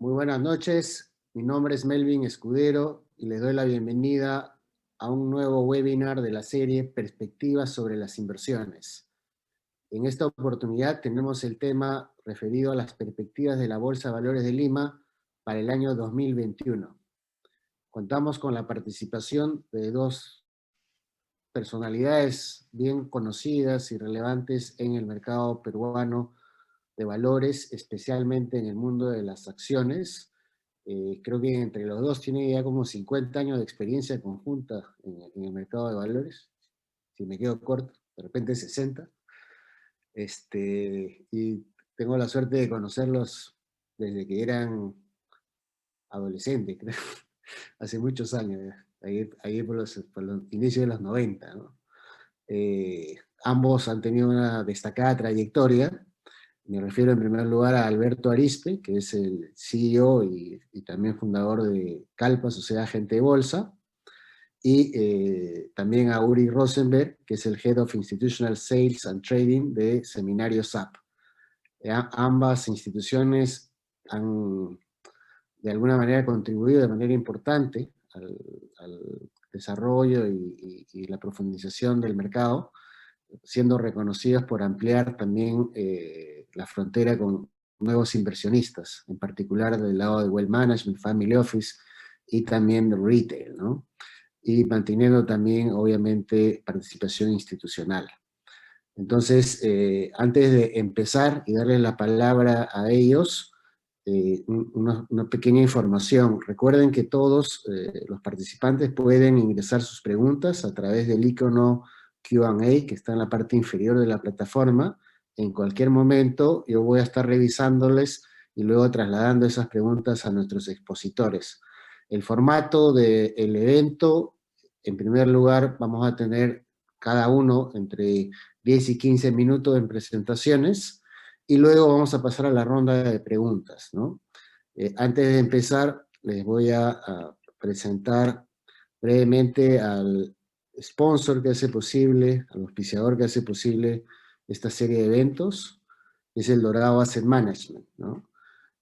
Muy buenas noches, mi nombre es Melvin Escudero y les doy la bienvenida a un nuevo webinar de la serie Perspectivas sobre las inversiones. En esta oportunidad tenemos el tema referido a las perspectivas de la Bolsa de Valores de Lima para el año 2021. Contamos con la participación de dos personalidades bien conocidas y relevantes en el mercado peruano de valores, especialmente en el mundo de las acciones. Creo que entre los dos tienen ya como 50 años de experiencia conjunta en el mercado de valores. Si me quedo corto, de repente 60. Y tengo la suerte de conocerlos desde que eran adolescentes, creo. Hace muchos años, ahí por los inicios de los 90, ¿no? Ambos han tenido una destacada trayectoria. Me refiero en primer lugar a Alberto Arizpe, que es el CEO y también fundador de Calpa, Sociedad Agente de Bolsa, y también a Uri Rosenberg, que es el Head of Institutional Sales and Trading de Seminario SAP. Ambas instituciones han de alguna manera contribuido de manera importante al desarrollo y la profundización del mercado, siendo reconocidas por ampliar también la frontera con nuevos inversionistas, en particular del lado de Wealth Management, Family Office y también de Retail, ¿no? Y manteniendo también, obviamente, participación institucional. Entonces, antes de empezar y darle la palabra a ellos, una pequeña información. Recuerden que todos los participantes pueden ingresar sus preguntas a través del icono Q&A que está en la parte inferior de la plataforma. En cualquier momento yo voy a estar revisándoles y luego trasladando esas preguntas a nuestros expositores. El formato del evento, en primer lugar, vamos a tener cada uno entre 10 y 15 minutos en presentaciones, y luego vamos a pasar a la ronda de preguntas, ¿no? Antes de empezar, les voy a presentar brevemente al sponsor que hace posible, al auspiciador que hace posible esta serie de eventos, que es el Dorado Asset Management, ¿no?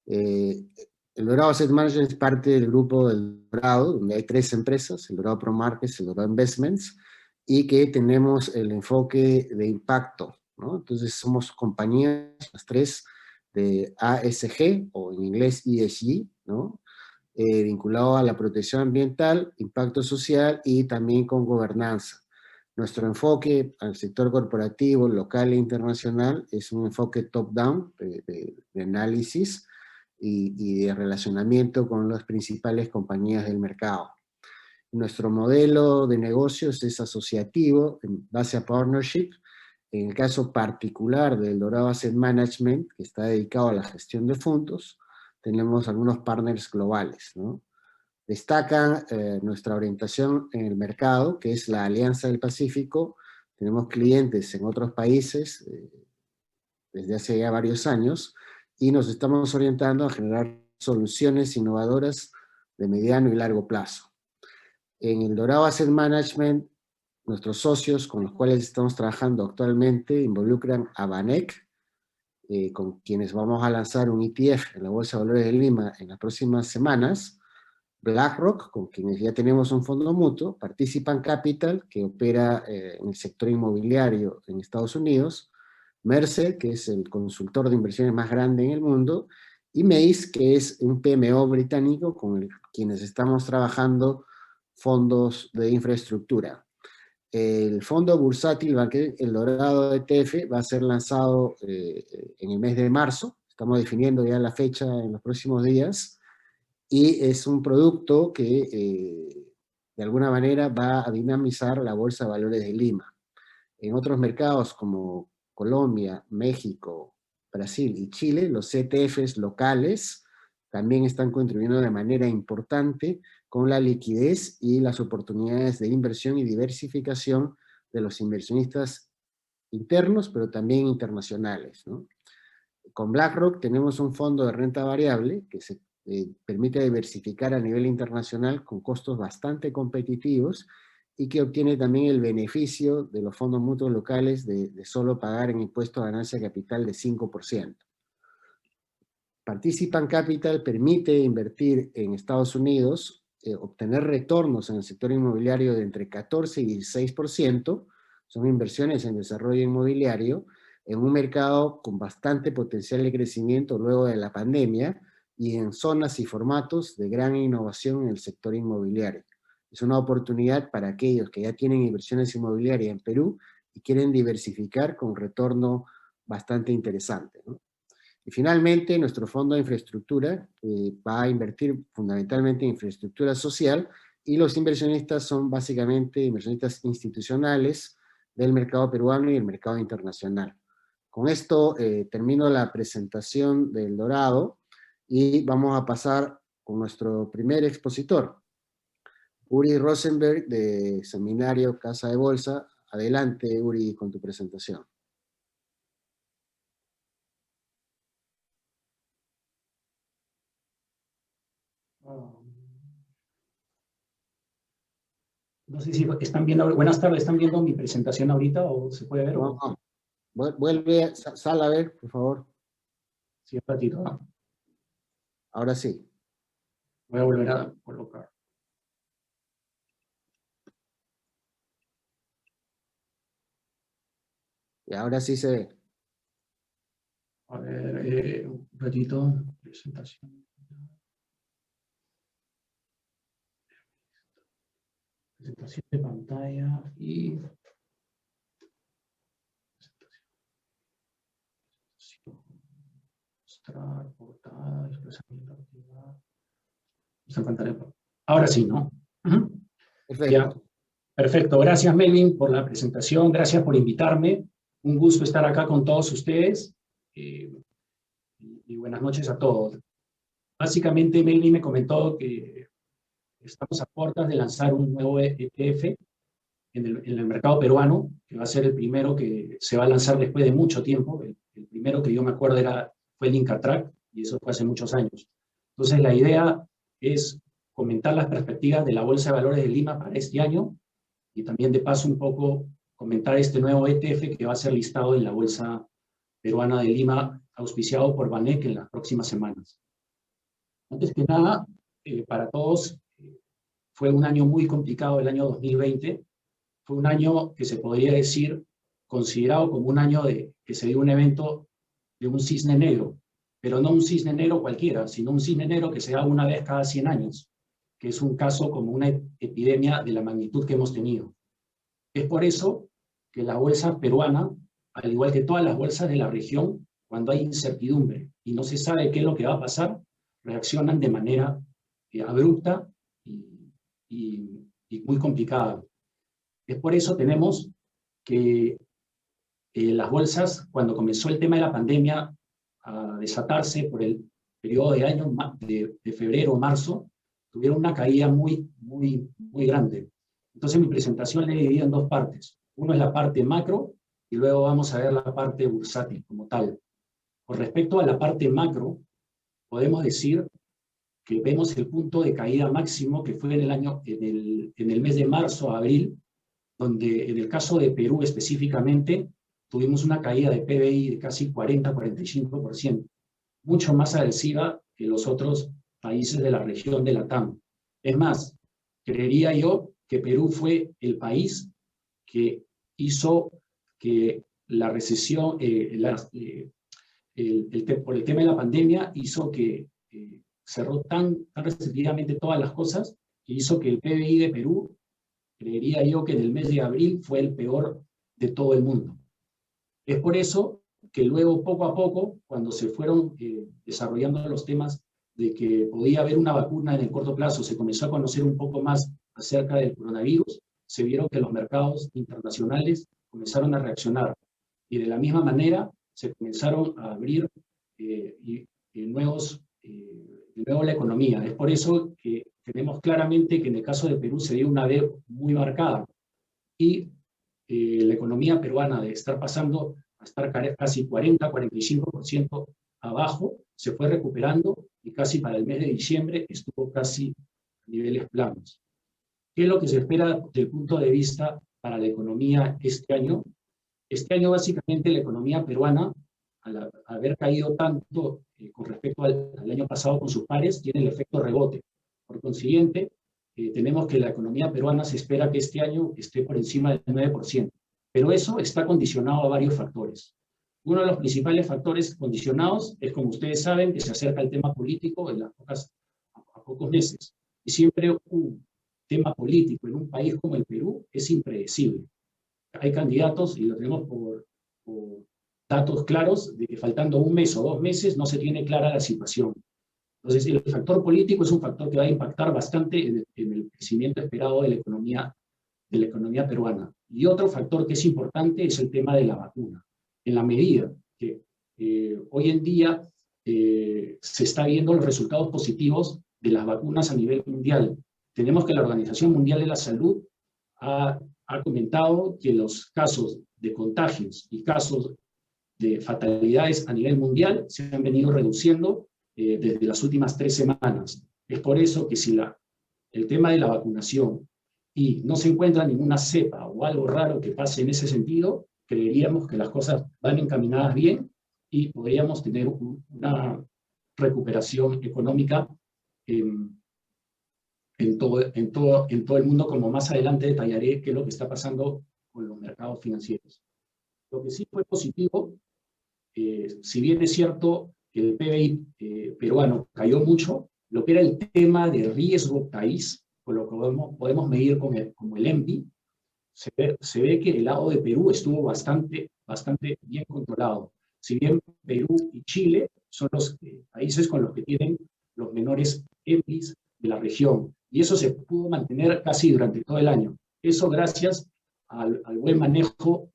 El Dorado Asset Management es parte del grupo del Dorado, donde hay tres empresas, el Dorado Pro Markets, el Dorado Investments, y que tenemos el enfoque de impacto, ¿no? Entonces somos compañías, las tres, de ASG, o en inglés ESG, ¿no? Vinculado a la protección ambiental, impacto social y también con gobernanza. Nuestro enfoque al sector corporativo, local e internacional, es un enfoque top-down de análisis y de relacionamiento con las principales compañías del mercado. Nuestro modelo de negocios es asociativo, en base a partnership. En el caso particular del Dorado Asset Management, que está dedicado a la gestión de fondos, tenemos algunos partners globales, ¿no? Destaca nuestra orientación en el mercado, que es la Alianza del Pacífico. Tenemos clientes en otros países desde hace ya varios años, y nos estamos orientando a generar soluciones innovadoras de mediano y largo plazo. En el Dorado Asset Management, nuestros socios con los cuales estamos trabajando actualmente involucran a Banec, con quienes vamos a lanzar un ETF en la Bolsa de Valores de Lima en las próximas semanas; BlackRock, con quienes ya tenemos un fondo mutuo; Participant Capital, que opera en el sector inmobiliario en Estados Unidos; Mercer, que es el consultor de inversiones más grande en el mundo; y Mace, que es un PMO británico con quienes estamos trabajando fondos de infraestructura. El fondo bursátil El Dorado ETF va a ser lanzado en el mes de marzo. Estamos definiendo ya la fecha en los próximos días, y es un producto que de alguna manera va a dinamizar la Bolsa de Valores de Lima. En otros mercados como Colombia, México, Brasil y Chile, los ETFs locales también están contribuyendo de manera importante con la liquidez y las oportunidades de inversión y diversificación de los inversionistas internos, pero también internacionales, ¿no? Con BlackRock tenemos un fondo de renta variable que se permite diversificar a nivel internacional con costos bastante competitivos, y que obtiene también el beneficio de los fondos mutuos locales de solo pagar en impuesto a ganancia de capital de 5%. Participant Capital permite invertir en Estados Unidos, obtener retornos en el sector inmobiliario de entre 14 y 16%, son inversiones en desarrollo inmobiliario, en un mercado con bastante potencial de crecimiento luego de la pandemia y en zonas y formatos de gran innovación en el sector inmobiliario. Es una oportunidad para aquellos que ya tienen inversiones inmobiliarias en Perú y quieren diversificar con un retorno bastante interesante, ¿no? Y finalmente, nuestro fondo de infraestructura va a invertir fundamentalmente en infraestructura social y los inversionistas son básicamente inversionistas institucionales del mercado peruano y el mercado internacional. Con esto termino la presentación del Dorado y vamos a pasar con nuestro primer expositor, Uri Rosenberg de Seminario Casa de Bolsa. Adelante, Uri, con tu presentación. No sé si están viendo, buenas tardes, ¿están viendo mi presentación ahorita o se puede ver? No, no. Vuelve, sal a ver, por favor. Sí, un ratito, ¿no? Ahora sí. Voy a volver a colocar. Y ahora sí se ve. A ver, un ratito, presentación. Presentación de pantalla y... Mostrar, portada, desplazamiento, actividad. Esta pantalla. Ahora sí, ¿no? Perfecto. Ya. Perfecto. Gracias, Melvin, por la presentación. Gracias por invitarme. Un gusto estar acá con todos ustedes. Y buenas noches a todos. Básicamente, Melvin me comentó que estamos a puertas de lanzar un nuevo ETF en el mercado peruano, que va a ser el primero que se va a lanzar después de mucho tiempo. El primero que yo me acuerdo fue el IncaTrack, y eso fue hace muchos años. Entonces, la idea es comentar las perspectivas de la Bolsa de Valores de Lima para este año, y también de paso un poco comentar este nuevo ETF que va a ser listado en la Bolsa Peruana de Lima, auspiciado por Banec en las próximas semanas. Antes que nada, para todos, fue un año muy complicado el año 2020. Fue un año que se podría decir considerado como un año que se dio un evento de un cisne negro, pero no un cisne negro cualquiera, sino un cisne negro que se da una vez cada 100 años, que es un caso como una epidemia de la magnitud que hemos tenido. Es por eso que la bolsa peruana, al igual que todas las bolsas de la región, cuando hay incertidumbre y no se sabe qué es lo que va a pasar, reaccionan de manera abrupta y muy complicada. Es por eso tenemos que las bolsas, cuando comenzó el tema de la pandemia a desatarse por el periodo de año de febrero o marzo, tuvieron una caída muy grande. Entonces mi presentación la he dividido en dos partes. Uno es la parte macro y luego vamos a ver la parte bursátil como tal. Con respecto a la parte macro, podemos decir que vemos el punto de caída máximo que fue en el mes de marzo a abril, donde en el caso de Perú específicamente tuvimos una caída de PBI de casi 40-45%, mucho más agresiva que los otros países de la región de la TAM. Es más, creería yo que Perú fue el país que hizo que la recesión, por el tema de la pandemia, hizo que cerró tan restrictivamente todas las cosas, que hizo que el PBI de Perú, creería yo que en el mes de abril fue el peor de todo el mundo. Es por eso que luego, poco a poco, cuando se fueron desarrollando los temas de que podía haber una vacuna en el corto plazo, se comenzó a conocer un poco más acerca del coronavirus, se vieron que los mercados internacionales comenzaron a reaccionar. Y de la misma manera se comenzaron a abrir de nuevo la economía. Es por eso que tenemos claramente que en el caso de Perú se dio una V muy marcada. Y la economía peruana, de estar pasando a estar casi 40-45% abajo, se fue recuperando y casi para el mes de diciembre estuvo casi a niveles planos. ¿Qué es lo que se espera desde el punto de vista para la economía este año? Este año básicamente la economía peruana al haber caído tanto con respecto al año pasado con sus pares, tiene el efecto rebote. Por consiguiente, tenemos que la economía peruana se espera que este año esté por encima del 9%. Pero eso está condicionado a varios factores. Uno de los principales factores condicionados es, como ustedes saben, que se acerca el tema político a pocos meses. Y siempre un tema político en un país como el Perú es impredecible. Hay candidatos, y lo tenemos por datos claros, de que faltando un mes o 2 meses no se tiene clara la situación. Entonces, el factor político es un factor que va a impactar bastante en el crecimiento esperado de la economía peruana. Y otro factor que es importante es el tema de la vacuna. En la medida que hoy en día se está viendo los resultados positivos de las vacunas a nivel mundial. Tenemos que la Organización Mundial de la Salud ha comentado que los casos de contagios y casos de fatalidades a nivel mundial se han venido reduciendo desde las últimas 3 semanas. Es por eso que si el tema de la vacunación y no se encuentra ninguna cepa o algo raro que pase en ese sentido, creeríamos que las cosas van encaminadas bien y podríamos tener una recuperación económica en todo el mundo, como más adelante detallaré qué es lo que está pasando con los mercados financieros. Lo que sí fue positivo, si bien es cierto que el PBI peruano cayó mucho, lo que era el tema de riesgo país, con lo que podemos medir como el ENPI, se ve que el lado de Perú estuvo bastante bien controlado. Si bien Perú y Chile son los países con los que tienen los menores ENPIs de la región, y eso se pudo mantener casi durante todo el año. Eso gracias al buen manejo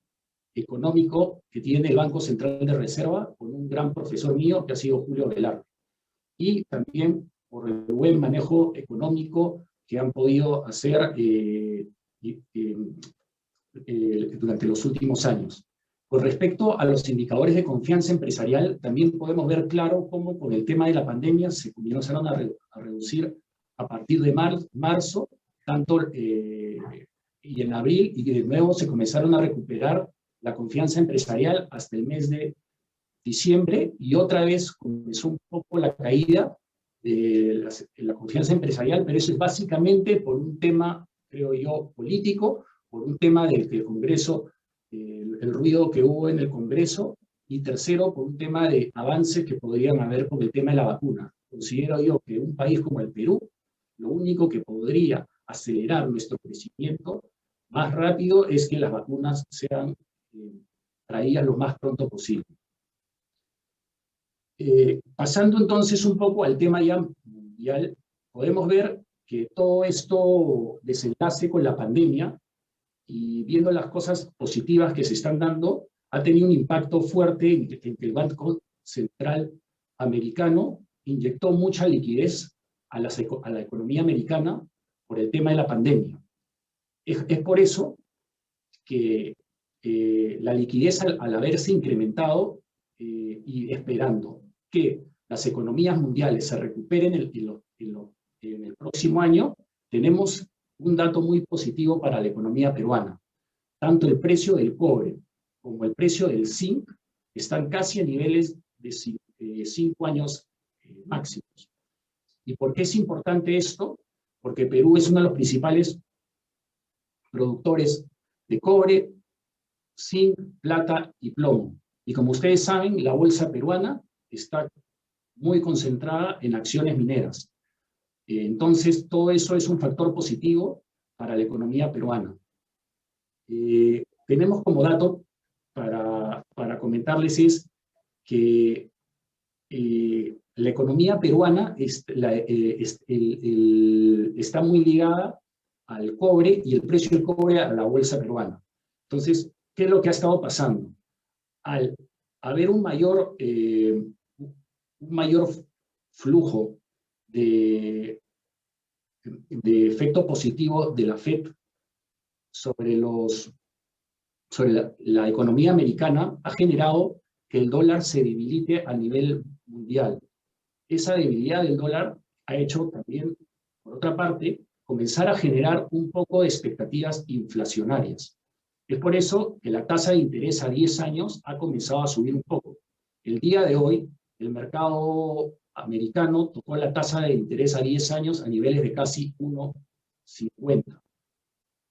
económico que tiene el Banco Central de Reserva, con un gran profesor mío que ha sido Julio Velarde. Y también por el buen manejo económico que han podido hacer durante los últimos años. Con respecto a los indicadores de confianza empresarial, también podemos ver claro cómo con el tema de la pandemia se comenzaron a reducir a partir de marzo, y en abril, y de nuevo se comenzaron a recuperar la confianza empresarial hasta el mes de diciembre, y otra vez comenzó un poco la caída de la confianza empresarial, pero eso es básicamente por un tema, creo yo, político, por un tema del Congreso, el ruido que hubo en el Congreso, y tercero, por un tema de avances que podrían haber con el tema de la vacuna. Considero yo que un país como el Perú, lo único que podría acelerar nuestro crecimiento más rápido es que las vacunas sean traídas lo más pronto posible. Pasando entonces un poco al tema ya mundial, podemos ver que todo esto desenlace con la pandemia, y viendo las cosas positivas que se están dando, ha tenido un impacto fuerte en que el Banco Central americano inyectó mucha liquidez a la economía americana por el tema de la pandemia. Es por eso que la liquidez, al haberse incrementado y esperando que las economías mundiales se recuperen en el próximo año, tenemos un dato muy positivo para la economía peruana. Tanto el precio del cobre como el precio del zinc están casi a niveles de 5 años máximos. ¿Y por qué es importante esto? Porque Perú es uno de los principales productores de cobre, zinc, plata y plomo. Y como ustedes saben, la bolsa peruana está muy concentrada en acciones mineras. Entonces, todo eso es un factor positivo para la economía peruana. Tenemos como dato para comentarles es que la economía peruana está muy ligada al cobre, y el precio del cobre a la bolsa peruana. Entonces, ¿qué es lo que ha estado pasando? Al haber un mayor flujo de efecto positivo de la FED sobre la economía americana, ha generado que el dólar se debilite a nivel mundial. Esa debilidad del dólar ha hecho también, por otra parte, comenzar a generar un poco de expectativas inflacionarias. Es por eso que la tasa de interés a 10 años ha comenzado a subir un poco. El día de hoy, el mercado americano tocó la tasa de interés a 10 años a niveles de casi 1,50.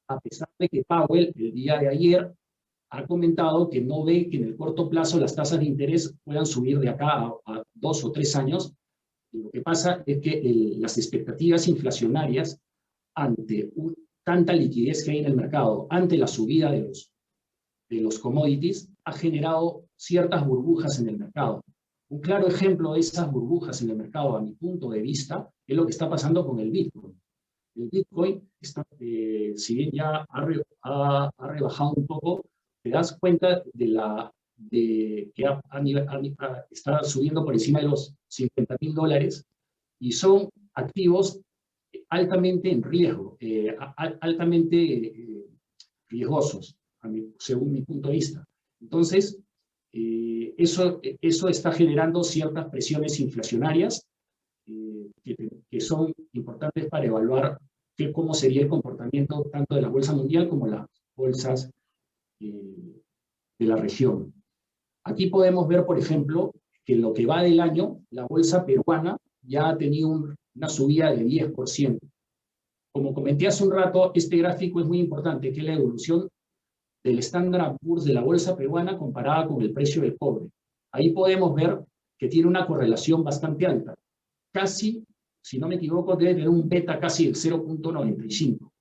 A pesar de que Powell el día de ayer ha comentado que no ve que en el corto plazo las tasas de interés puedan subir de acá a 2 o 3 años. Y lo que pasa es que las expectativas inflacionarias ante tanta liquidez que hay en el mercado, ante la subida de los commodities, ha generado ciertas burbujas en el mercado. Un claro ejemplo de esas burbujas en el mercado, a mi punto de vista, es lo que está pasando con el Bitcoin. El Bitcoin, si bien ya ha rebajado un poco, te das cuenta de que está subiendo por encima de los $50,000 y son activos altamente en riesgo, altamente riesgosos, según mi punto de vista. Entonces, eso está generando ciertas presiones inflacionarias que son importantes para evaluar cómo sería el comportamiento tanto de la bolsa mundial como las bolsas de la región. Aquí podemos ver, por ejemplo, que en lo que va del año, la bolsa peruana ya ha tenido una subida de 10%. Como comenté hace un rato, este gráfico es muy importante, que es la evolución del Standard & Poor's de la bolsa peruana comparada con el precio del cobre. Ahí podemos ver que tiene una correlación bastante alta. Casi, si no me equivoco, debe tener un beta casi del 0,95.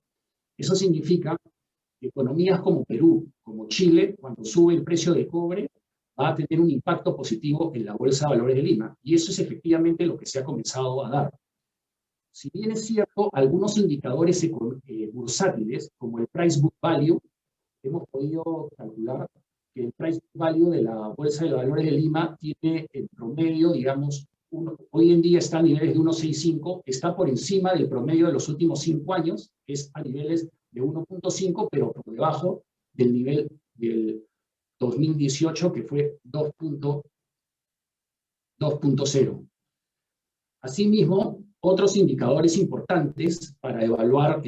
Eso significa que economías como Perú, como Chile, cuando sube el precio del cobre, va a tener un impacto positivo en la Bolsa de Valores de Lima. Y eso es efectivamente lo que se ha comenzado a dar. Si bien es cierto, algunos indicadores bursátiles, como el Price Book Value, hemos podido calcular que el Price Book Value de la Bolsa de Valores de Lima tiene en promedio, digamos, hoy en día está a niveles de 1,65, está por encima del promedio de los últimos 5 años, es a niveles de 1,5, pero por debajo del nivel del 2018, que fue 2,0. Asimismo, otros indicadores importantes para evaluar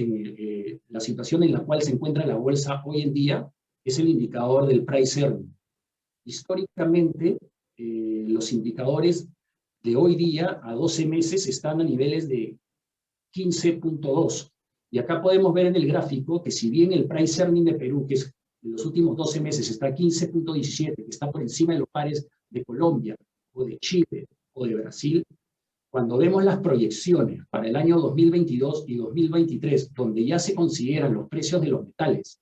la situación en la cual se encuentra la bolsa hoy en día es el indicador del price earning. Históricamente, los indicadores de hoy día a 12 meses están a niveles de 15,2. Y acá podemos ver en el gráfico que si bien el price earning de Perú, que es en los últimos 12 meses, está a 15,17, que está por encima de los pares de Colombia, o de Chile, o de Brasil, cuando vemos las proyecciones para el año 2022 y 2023, donde ya se consideran los precios de los metales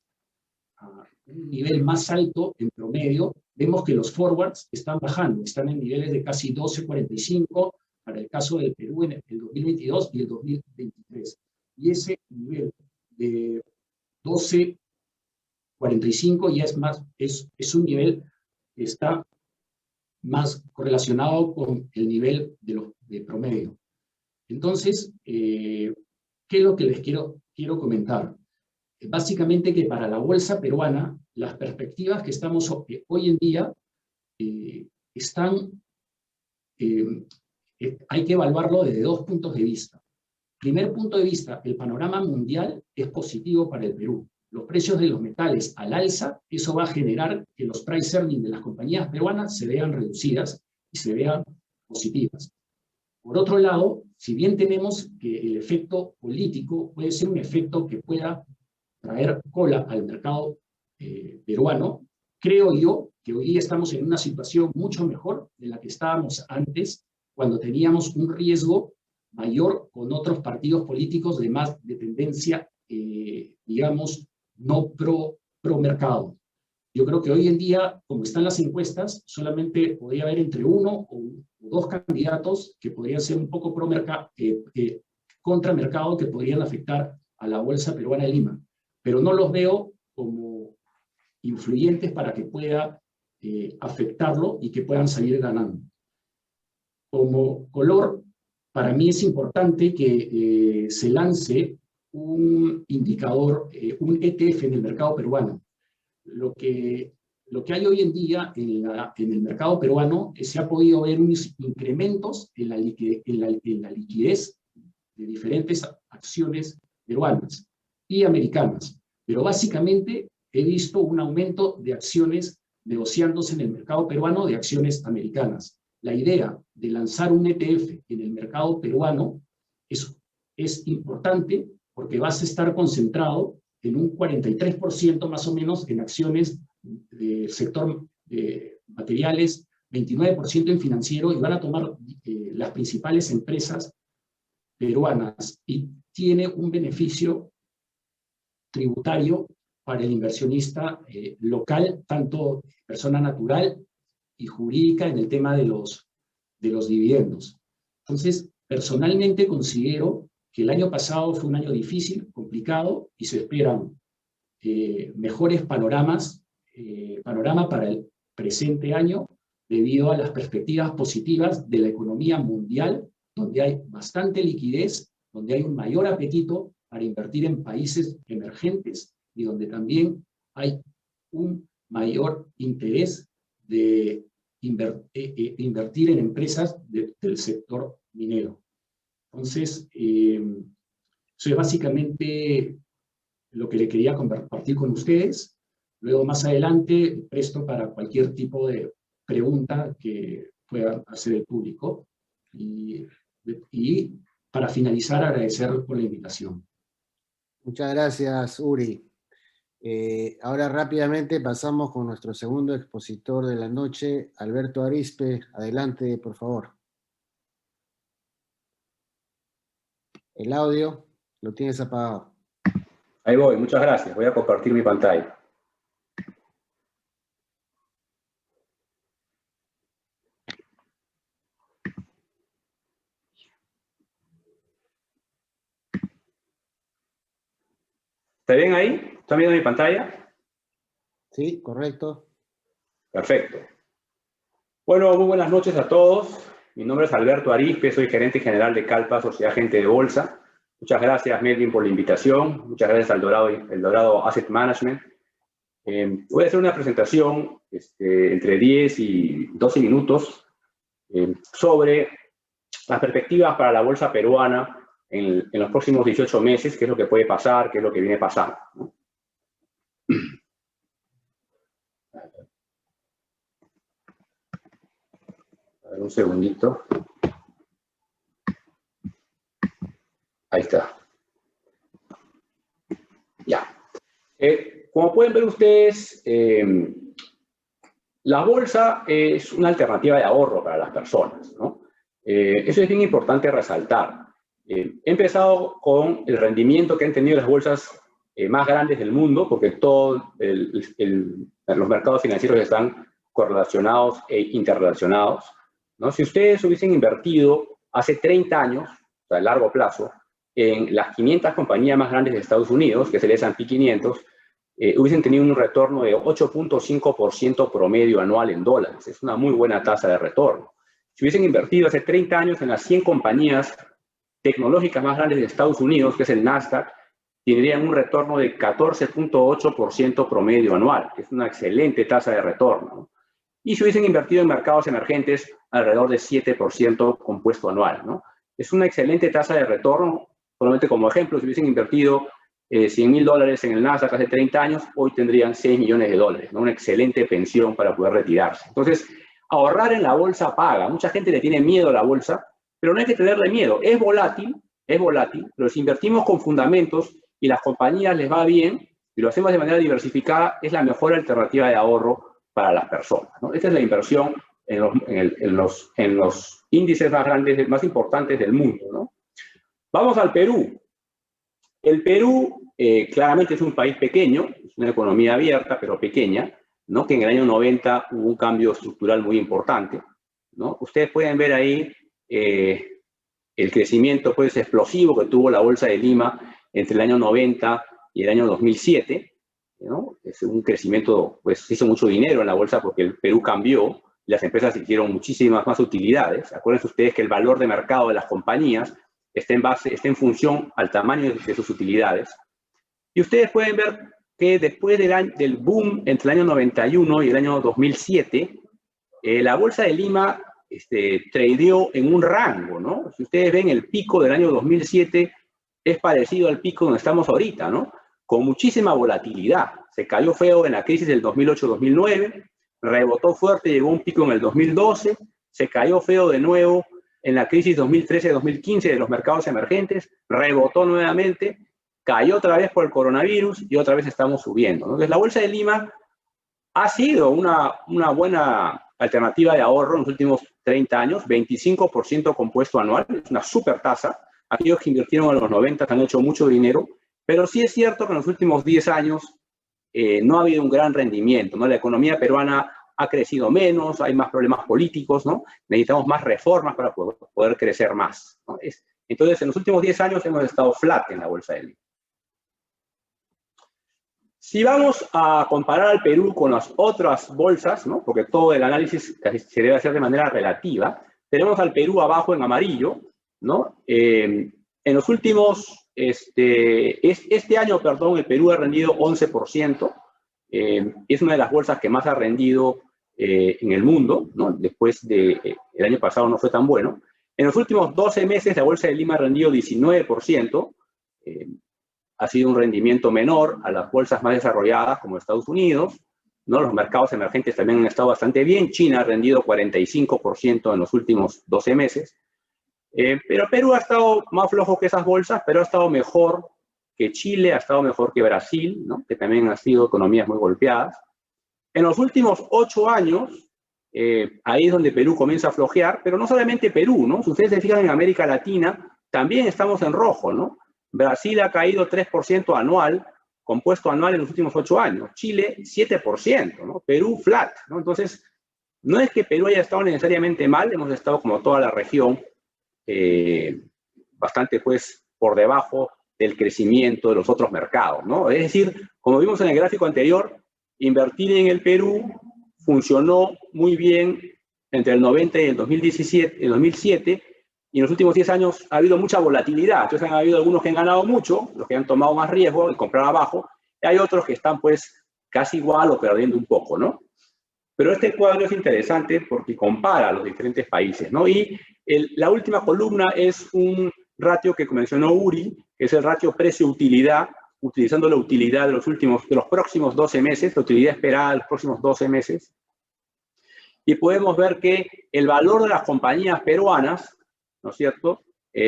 a un nivel más alto en promedio, vemos que los forwards están bajando, están en niveles de casi 12,45 para el caso del Perú en el 2022 y el 2023. Y ese nivel de 12,45 ya es un nivel que está más correlacionado con el nivel de promedio. Entonces, ¿qué es lo que les quiero comentar? Básicamente que para la bolsa peruana, las perspectivas que estamos hoy en día hay que evaluarlo desde 2 puntos de vista. Primer punto de vista, el panorama mundial es positivo para el Perú. Los precios de los metales al alza, eso va a generar que los price earnings de las compañías peruanas se vean reducidas y se vean positivas. Por otro lado, si bien tenemos que el efecto político puede ser un efecto que pueda traer cola al mercado peruano, creo yo que hoy día estamos en una situación mucho mejor de la que estábamos antes, cuando teníamos un riesgo mayor con otros partidos políticos de tendencia, digamos, no pro mercado. Yo creo que hoy en día, como están las encuestas, solamente podría haber entre 1 o 2 candidatos que podrían ser un poco contra mercado, que podrían afectar a la bolsa peruana de Lima. Pero no los veo como influyentes para que pueda afectarlo y que puedan salir ganando. Como color, para mí es importante que se lance un indicador, un ETF en el mercado peruano. Lo que hay hoy en día en el mercado peruano se ha podido ver unos incrementos en la liquidez de diferentes acciones peruanas y americanas. Pero básicamente he visto un aumento de acciones negociándose en el mercado peruano de acciones americanas. La idea de lanzar un ETF en el mercado peruano es importante porque vas a estar concentrado en un 43% más o menos en acciones del sector de materiales, 29% en financiero, y van a tomar las principales empresas peruanas, y tiene un beneficio tributario para el inversionista local, tanto persona natural y jurídica, en el tema de los dividendos. Entonces, personalmente considero que el año pasado fue un año difícil, complicado, y se esperan mejores panorama para el presente año, debido a las perspectivas positivas de la economía mundial, donde hay bastante liquidez, donde hay un mayor apetito para invertir en países emergentes, y donde también hay un mayor interés de invertir en empresas del sector minero. Entonces, eso es básicamente lo que le quería compartir con ustedes. Luego, más adelante, presto para cualquier tipo de pregunta que pueda hacer el público. Y para finalizar, agradecer por la invitación. Muchas gracias, Uri. Ahora rápidamente pasamos con nuestro segundo expositor de la noche, Alberto Arizpe. Adelante, por favor. El audio lo tienes apagado. Ahí voy, muchas gracias. Voy a compartir mi pantalla. ¿Está bien ahí? ¿Están viendo mi pantalla? Sí, correcto. Perfecto. Bueno, muy buenas noches a todos. Mi nombre es Alberto Arizpe, soy gerente general de Calpa, Sociedad Agente de Bolsa. Muchas gracias, Melvin, por la invitación. Muchas gracias al Dorado Asset Management. Voy a hacer una presentación entre 10 y 12 minutos sobre las perspectivas para la bolsa peruana en los próximos 18 meses, qué es lo que puede pasar, qué es lo que viene pasando, ¿no? A ver, un segundito. Ahí está. Ya. Como pueden ver ustedes, la bolsa es una alternativa de ahorro para las personas, ¿no? Eso es bien importante resaltar. He empezado con el rendimiento que han tenido las bolsas más grandes del mundo, porque todos los mercados financieros están correlacionados e interrelacionados, ¿no? Si ustedes hubiesen invertido hace 30 años, o sea, a largo plazo, en las 500 compañías más grandes de Estados Unidos, que es el S&P 500, hubiesen tenido un retorno de 8.5% promedio anual en dólares. Es una muy buena tasa de retorno. Si hubiesen invertido hace 30 años en las 100 compañías tecnológicas más grandes de Estados Unidos, que es el Nasdaq, tendrían un retorno de 14.8% promedio anual, que es una excelente tasa de retorno, ¿no? Y si hubiesen invertido en mercados emergentes, alrededor de 7% compuesto anual, ¿no? Es una excelente tasa de retorno. Solamente como ejemplo, si hubiesen invertido $100.000 en el Nasdaq hace 30 años, hoy tendrían $6 millones, ¿no? Una excelente pensión para poder retirarse. Entonces, ahorrar en la bolsa paga. Mucha gente le tiene miedo a la bolsa, pero no hay que tenerle miedo. Es volátil, pero si invertimos con fundamentos y las compañías les va bien, y lo hacemos de manera diversificada, es la mejor alternativa de ahorro para las personas, ¿no? Esta es la inversión en los índices más grandes, más importantes del mundo, ¿no? Vamos al Perú. El Perú claramente es un país pequeño, es una economía abierta, pero pequeña, ¿no? Que en el año 90 hubo un cambio estructural muy importante, ¿no? Ustedes pueden ver ahí el crecimiento, pues, explosivo que tuvo la Bolsa de Lima entre el año 90 y el año 2007, ¿no? Es un crecimiento, pues, se hizo mucho dinero en la bolsa porque el Perú cambió, las empresas hicieron muchísimas más utilidades. Acuérdense ustedes que el valor de mercado de las compañías está en función al tamaño de sus utilidades. Y ustedes pueden ver que después del boom entre el año 91 y el año 2007, la Bolsa de Lima tradeó en un rango, ¿no? Si ustedes ven, el pico del año 2007 es parecido al pico donde estamos ahorita, ¿no? Con muchísima volatilidad. Se cayó feo en la crisis del 2008-2009, rebotó fuerte, llegó a un pico en el 2012, se cayó feo de nuevo en la crisis 2013-2015 de los mercados emergentes, rebotó nuevamente, cayó otra vez por el coronavirus y otra vez estamos subiendo, ¿no? Entonces, la Bolsa de Lima ha sido una buena alternativa de ahorro en los últimos 30 años, 25% compuesto anual, es una super tasa. Aquellos que invirtieron en los 90 han hecho mucho dinero, pero sí es cierto que en los últimos 10 años no ha habido un gran rendimiento, ¿no? La economía peruana ha crecido menos, hay más problemas políticos, ¿no? Necesitamos más reformas para poder crecer más, ¿no? Entonces, en los últimos 10 años hemos estado flat en la Bolsa de Lima. Si vamos a comparar al Perú con las otras bolsas, ¿no? Porque todo el análisis se debe hacer de manera relativa, tenemos al Perú abajo en amarillo, ¿no? En los últimos, este año, perdón, el Perú ha rendido 11%, es una de las bolsas que más ha rendido en el mundo, ¿no? Después del año pasado no fue tan bueno. En los últimos 12 meses la Bolsa de Lima ha rendido 19%, ha sido un rendimiento menor a las bolsas más desarrolladas como Estados Unidos, ¿no? Los mercados emergentes también han estado bastante bien. China ha rendido 45% en los últimos 12 meses. Pero Perú ha estado más flojo que esas bolsas, pero ha estado mejor que Chile, ha estado mejor que Brasil, ¿no? Que también han sido economías muy golpeadas. En los últimos 8 años, ahí es donde Perú comienza a flojear, pero no solamente Perú, ¿no? Si ustedes se fijan en América Latina, también estamos en rojo, ¿no? Brasil ha caído 3% anual, compuesto anual en los últimos 8 años. Chile, 7%, ¿no? Perú, flat, ¿no? Entonces, no es que Perú haya estado necesariamente mal, hemos estado como toda la región bastante, pues, por debajo del crecimiento de los otros mercados, ¿no? Es decir, como vimos en el gráfico anterior, invertir en el Perú funcionó muy bien entre el 90 y el 2007, y en los últimos 10 años ha habido mucha volatilidad. Entonces han habido algunos que han ganado mucho, los que han tomado más riesgo y comprar abajo, y hay otros que están pues casi igual o perdiendo un poco, ¿no? Pero este cuadro es interesante porque compara a los diferentes países, ¿no? Y la última columna es un ratio que mencionó Uri, que es el ratio precio-utilidad, utilizando la utilidad de los próximos 12 meses, la utilidad esperada de los próximos 12 meses. Y podemos ver que el valor de las compañías peruanas, ¿no es cierto?,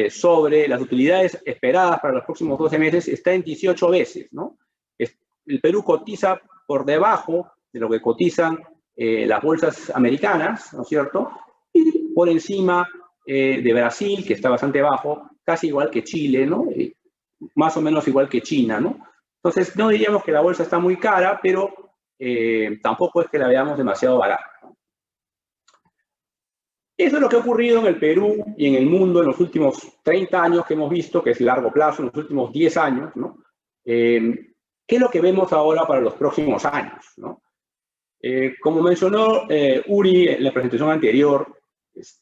sobre las utilidades esperadas para los próximos 12 meses está en 18 veces, ¿no? El Perú cotiza por debajo de lo que cotizan las bolsas americanas, ¿no es cierto?, y por encima de Brasil, que está bastante bajo, casi igual que Chile, ¿no? Más o menos igual que China, ¿no? Entonces, no diríamos que la bolsa está muy cara, pero tampoco es que la veamos demasiado barata. Eso es lo que ha ocurrido en el Perú y en el mundo en los últimos 30 años que hemos visto, que es largo plazo, en los últimos 10 años, ¿no? ¿Qué es lo que vemos ahora para los próximos años, ¿no? Como mencionó Uri en la presentación anterior,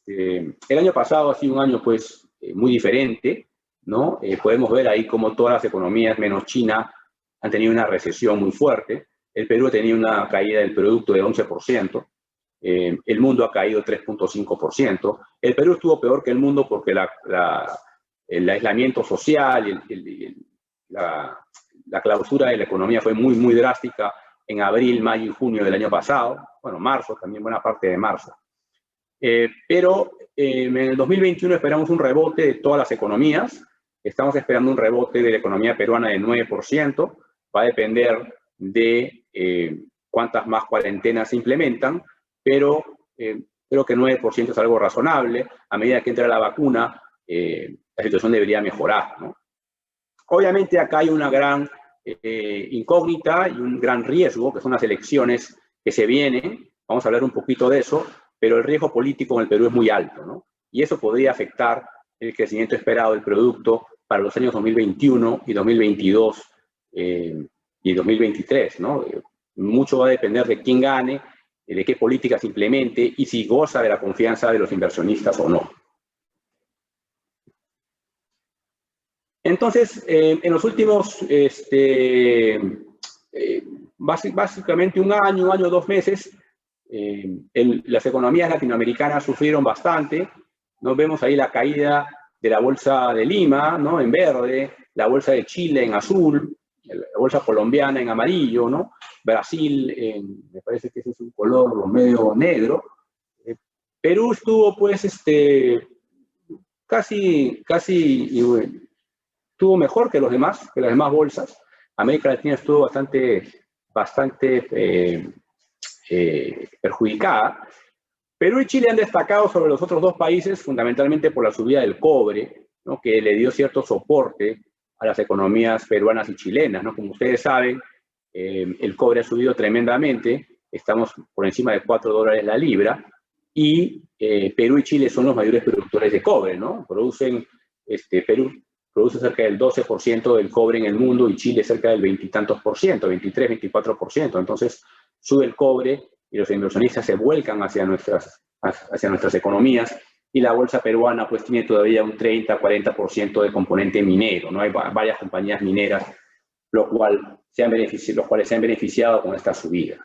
el año pasado ha sido un año, pues, muy diferente, ¿no? Podemos ver ahí cómo todas las economías, menos China, han tenido una recesión muy fuerte. El Perú ha tenido una caída del producto de 11%. El mundo ha caído 3.5%. El Perú estuvo peor que el mundo porque el aislamiento social y la clausura de la economía fue muy, muy drástica en abril, mayo y junio del año pasado. Bueno, marzo, también buena parte de marzo. Pero en el 2021 esperamos un rebote de todas las economías. Estamos esperando un rebote de la economía peruana de 9%. Va a depender de cuántas más cuarentenas se implementan, pero creo que 9% es algo razonable. A medida que entra la vacuna, la situación debería mejorar, ¿no? Obviamente acá hay una gran incógnita y un gran riesgo, que son las elecciones que se vienen. Vamos a hablar un poquito de eso, pero el riesgo político en el Perú es muy alto, ¿no? Y eso podría afectar el crecimiento esperado del producto para los años 2021 y 2022 y 2023, ¿no? Mucho va a depender de quién gane, de qué políticas implemente y si goza de la confianza de los inversionistas o no. Entonces, en los últimos, básicamente un año, 2 meses, las economías latinoamericanas sufrieron bastante. Nos vemos ahí la caída de la Bolsa de Lima, ¿no?, en verde, la Bolsa de Chile en azul, la bolsa colombiana en amarillo, ¿no? Brasil, me parece que ese es un color medio negro. Perú estuvo, pues, casi estuvo mejor que las demás bolsas. América Latina estuvo bastante perjudicada. Perú y Chile han destacado sobre los otros dos países fundamentalmente por la subida del cobre, ¿no? Que le dio cierto soporte a las economías peruanas y chilenas, ¿no? Como ustedes saben, el cobre ha subido tremendamente, estamos por encima de $4 la libra, y Perú y Chile son los mayores productores de cobre, ¿no? Perú produce cerca del 12% del cobre en el mundo y Chile cerca del 20 y tantos por ciento, 23, 24%. Entonces sube el cobre y los inversionistas se vuelcan hacia nuestras economías, y la bolsa peruana pues tiene todavía un 30-40% de componente minero, ¿no? Hay varias compañías mineras, los cuales se han beneficiado con esta subida.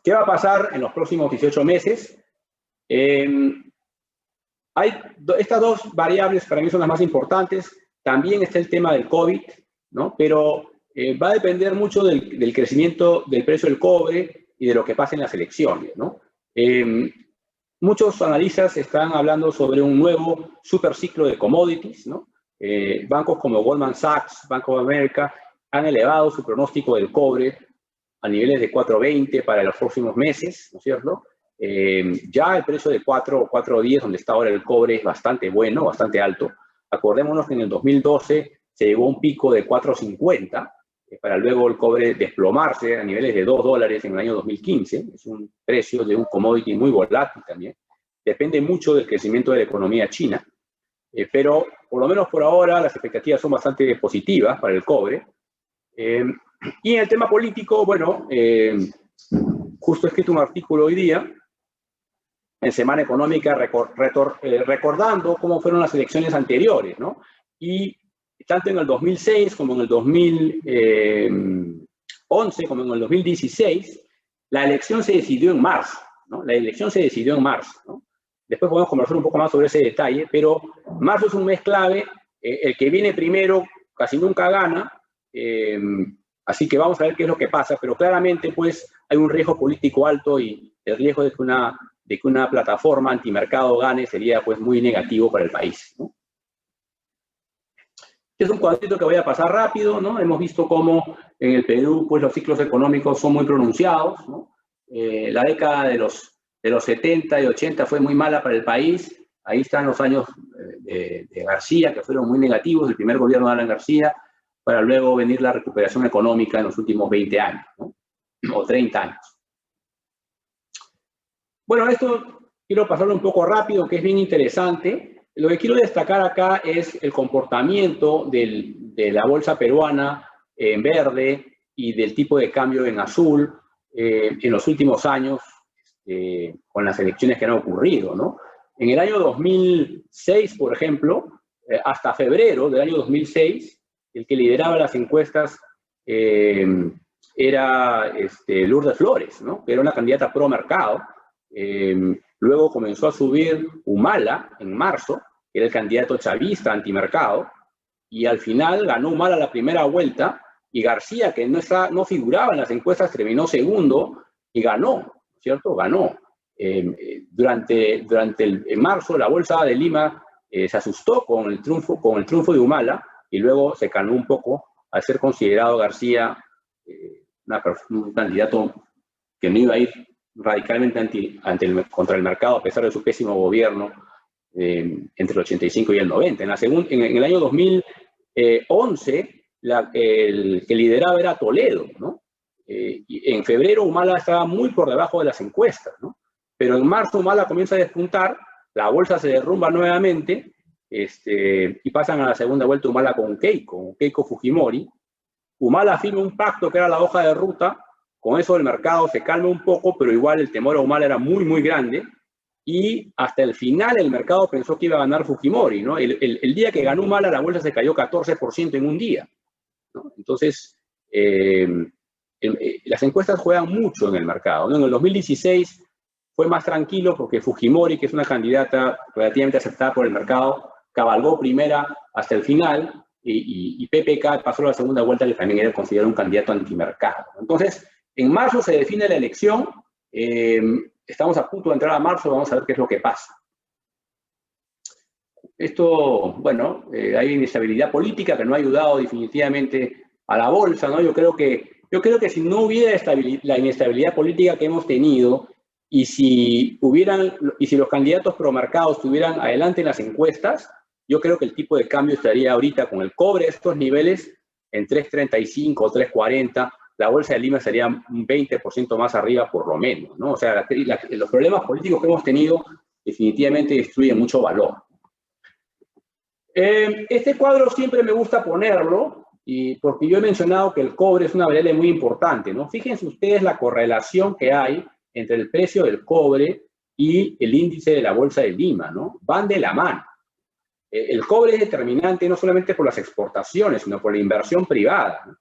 ¿Qué va a pasar en los próximos 18 meses? Estas dos variables para mí son las más importantes. También está el tema del COVID, ¿no? Pero va a depender mucho del crecimiento del precio del cobre y de lo que pase en las elecciones, ¿no? Muchos analistas están hablando sobre un nuevo superciclo de commodities, ¿no? Bancos como Goldman Sachs, Bank of America, han elevado su pronóstico del cobre a niveles de 4.20 para los próximos meses, ¿no es cierto? Ya el precio de 4 o 4.10, donde está ahora el cobre, es bastante bueno, bastante alto. Acordémonos que en el 2012 se llegó a un pico de 4.50, para luego el cobre desplomarse a niveles de $2 en el año 2015. Es un precio de un commodity muy volátil también. Depende mucho del crecimiento de la economía china, pero por lo menos por ahora las expectativas son bastante positivas para el cobre. Y en el tema político, bueno, justo he escrito un artículo hoy día en Semana Económica recordando cómo fueron las elecciones anteriores, ¿no? Y tanto en el 2006 como en el 2011 como en el 2016, la elección se decidió en marzo, ¿no? La elección se decidió en marzo, ¿no? Después podemos conversar un poco más sobre ese detalle, pero marzo es un mes clave. El que viene primero casi nunca gana, así que vamos a ver qué es lo que pasa, pero claramente pues hay un riesgo político alto, y el riesgo de que una plataforma antimercado gane sería pues muy negativo para el país, ¿no? Es un cuadrito que voy a pasar rápido, ¿no? Hemos visto cómo en el Perú pues los ciclos económicos son muy pronunciados, ¿no? La década de los 70 y 80 fue muy mala para el país. Ahí están los años de García, que fueron muy negativos, el primer gobierno de Alan García, para luego venir la recuperación económica en los últimos 20 años, ¿no? O 30 años. Bueno, esto quiero pasarlo un poco rápido, que es bien interesante. Lo que quiero destacar acá es el comportamiento de la bolsa peruana en verde y del tipo de cambio en azul en los últimos años, con las elecciones que han ocurrido, ¿no? En el año 2006, por ejemplo, hasta febrero del año 2006, el que lideraba las encuestas era Lourdes Flores, ¿no? Que era una candidata pro mercado. Luego comenzó a subir Humala en marzo, que era el candidato chavista antimercado, y al final ganó Humala la primera vuelta, y García, que no figuraba en las encuestas, terminó segundo y ganó, ¿cierto? Ganó. En marzo la bolsa de Lima se asustó con el triunfo de Humala, y luego se calmó un poco al ser considerado García un candidato que no iba a ir radicalmente contra el mercado, a pesar de su pésimo gobierno entre el 85 y el 90. En el año 2011, el que lideraba era Toledo, ¿no? Y en febrero Humala estaba muy por debajo de las encuestas, ¿no? Pero en marzo Humala comienza a despuntar, la bolsa se derrumba nuevamente, y pasan a la segunda vuelta Humala con Keiko Fujimori. Humala firma un pacto que era la hoja de ruta. Con eso el mercado se calma un poco, pero igual el temor a Humala era muy, muy grande. Y hasta el final el mercado pensó que iba a ganar Fujimori, ¿no? El día que ganó Humala, la bolsa se cayó 14% en un día, ¿no? Entonces, las encuestas juegan mucho en el mercado, ¿no? En el 2016 fue más tranquilo porque Fujimori, que es una candidata relativamente aceptada por el mercado, cabalgó primera hasta el final, y PPK pasó a la segunda vuelta, que también era considerado un candidato antimercado. Entonces, en marzo se define la elección, estamos a punto de entrar a marzo, vamos a ver qué es lo que pasa. Esto, bueno, hay inestabilidad política que no ha ayudado definitivamente a la bolsa, ¿no? Yo creo que si no hubiera la inestabilidad política que hemos tenido y si los candidatos promercado estuvieran adelante en las encuestas, yo creo que el tipo de cambio estaría ahorita con el cobre a estos niveles en 3.35 o 3.40, la bolsa de Lima estaría un 20% más arriba por lo menos, ¿no? O sea, los problemas políticos que hemos tenido definitivamente destruyen mucho valor. Este cuadro siempre me gusta ponerlo, porque yo he mencionado que el cobre es una variable muy importante, ¿no? Fíjense ustedes la correlación que hay entre el precio del cobre y el índice de la bolsa de Lima, ¿no? Van de la mano. El cobre es determinante no solamente por las exportaciones, sino por la inversión privada, ¿no?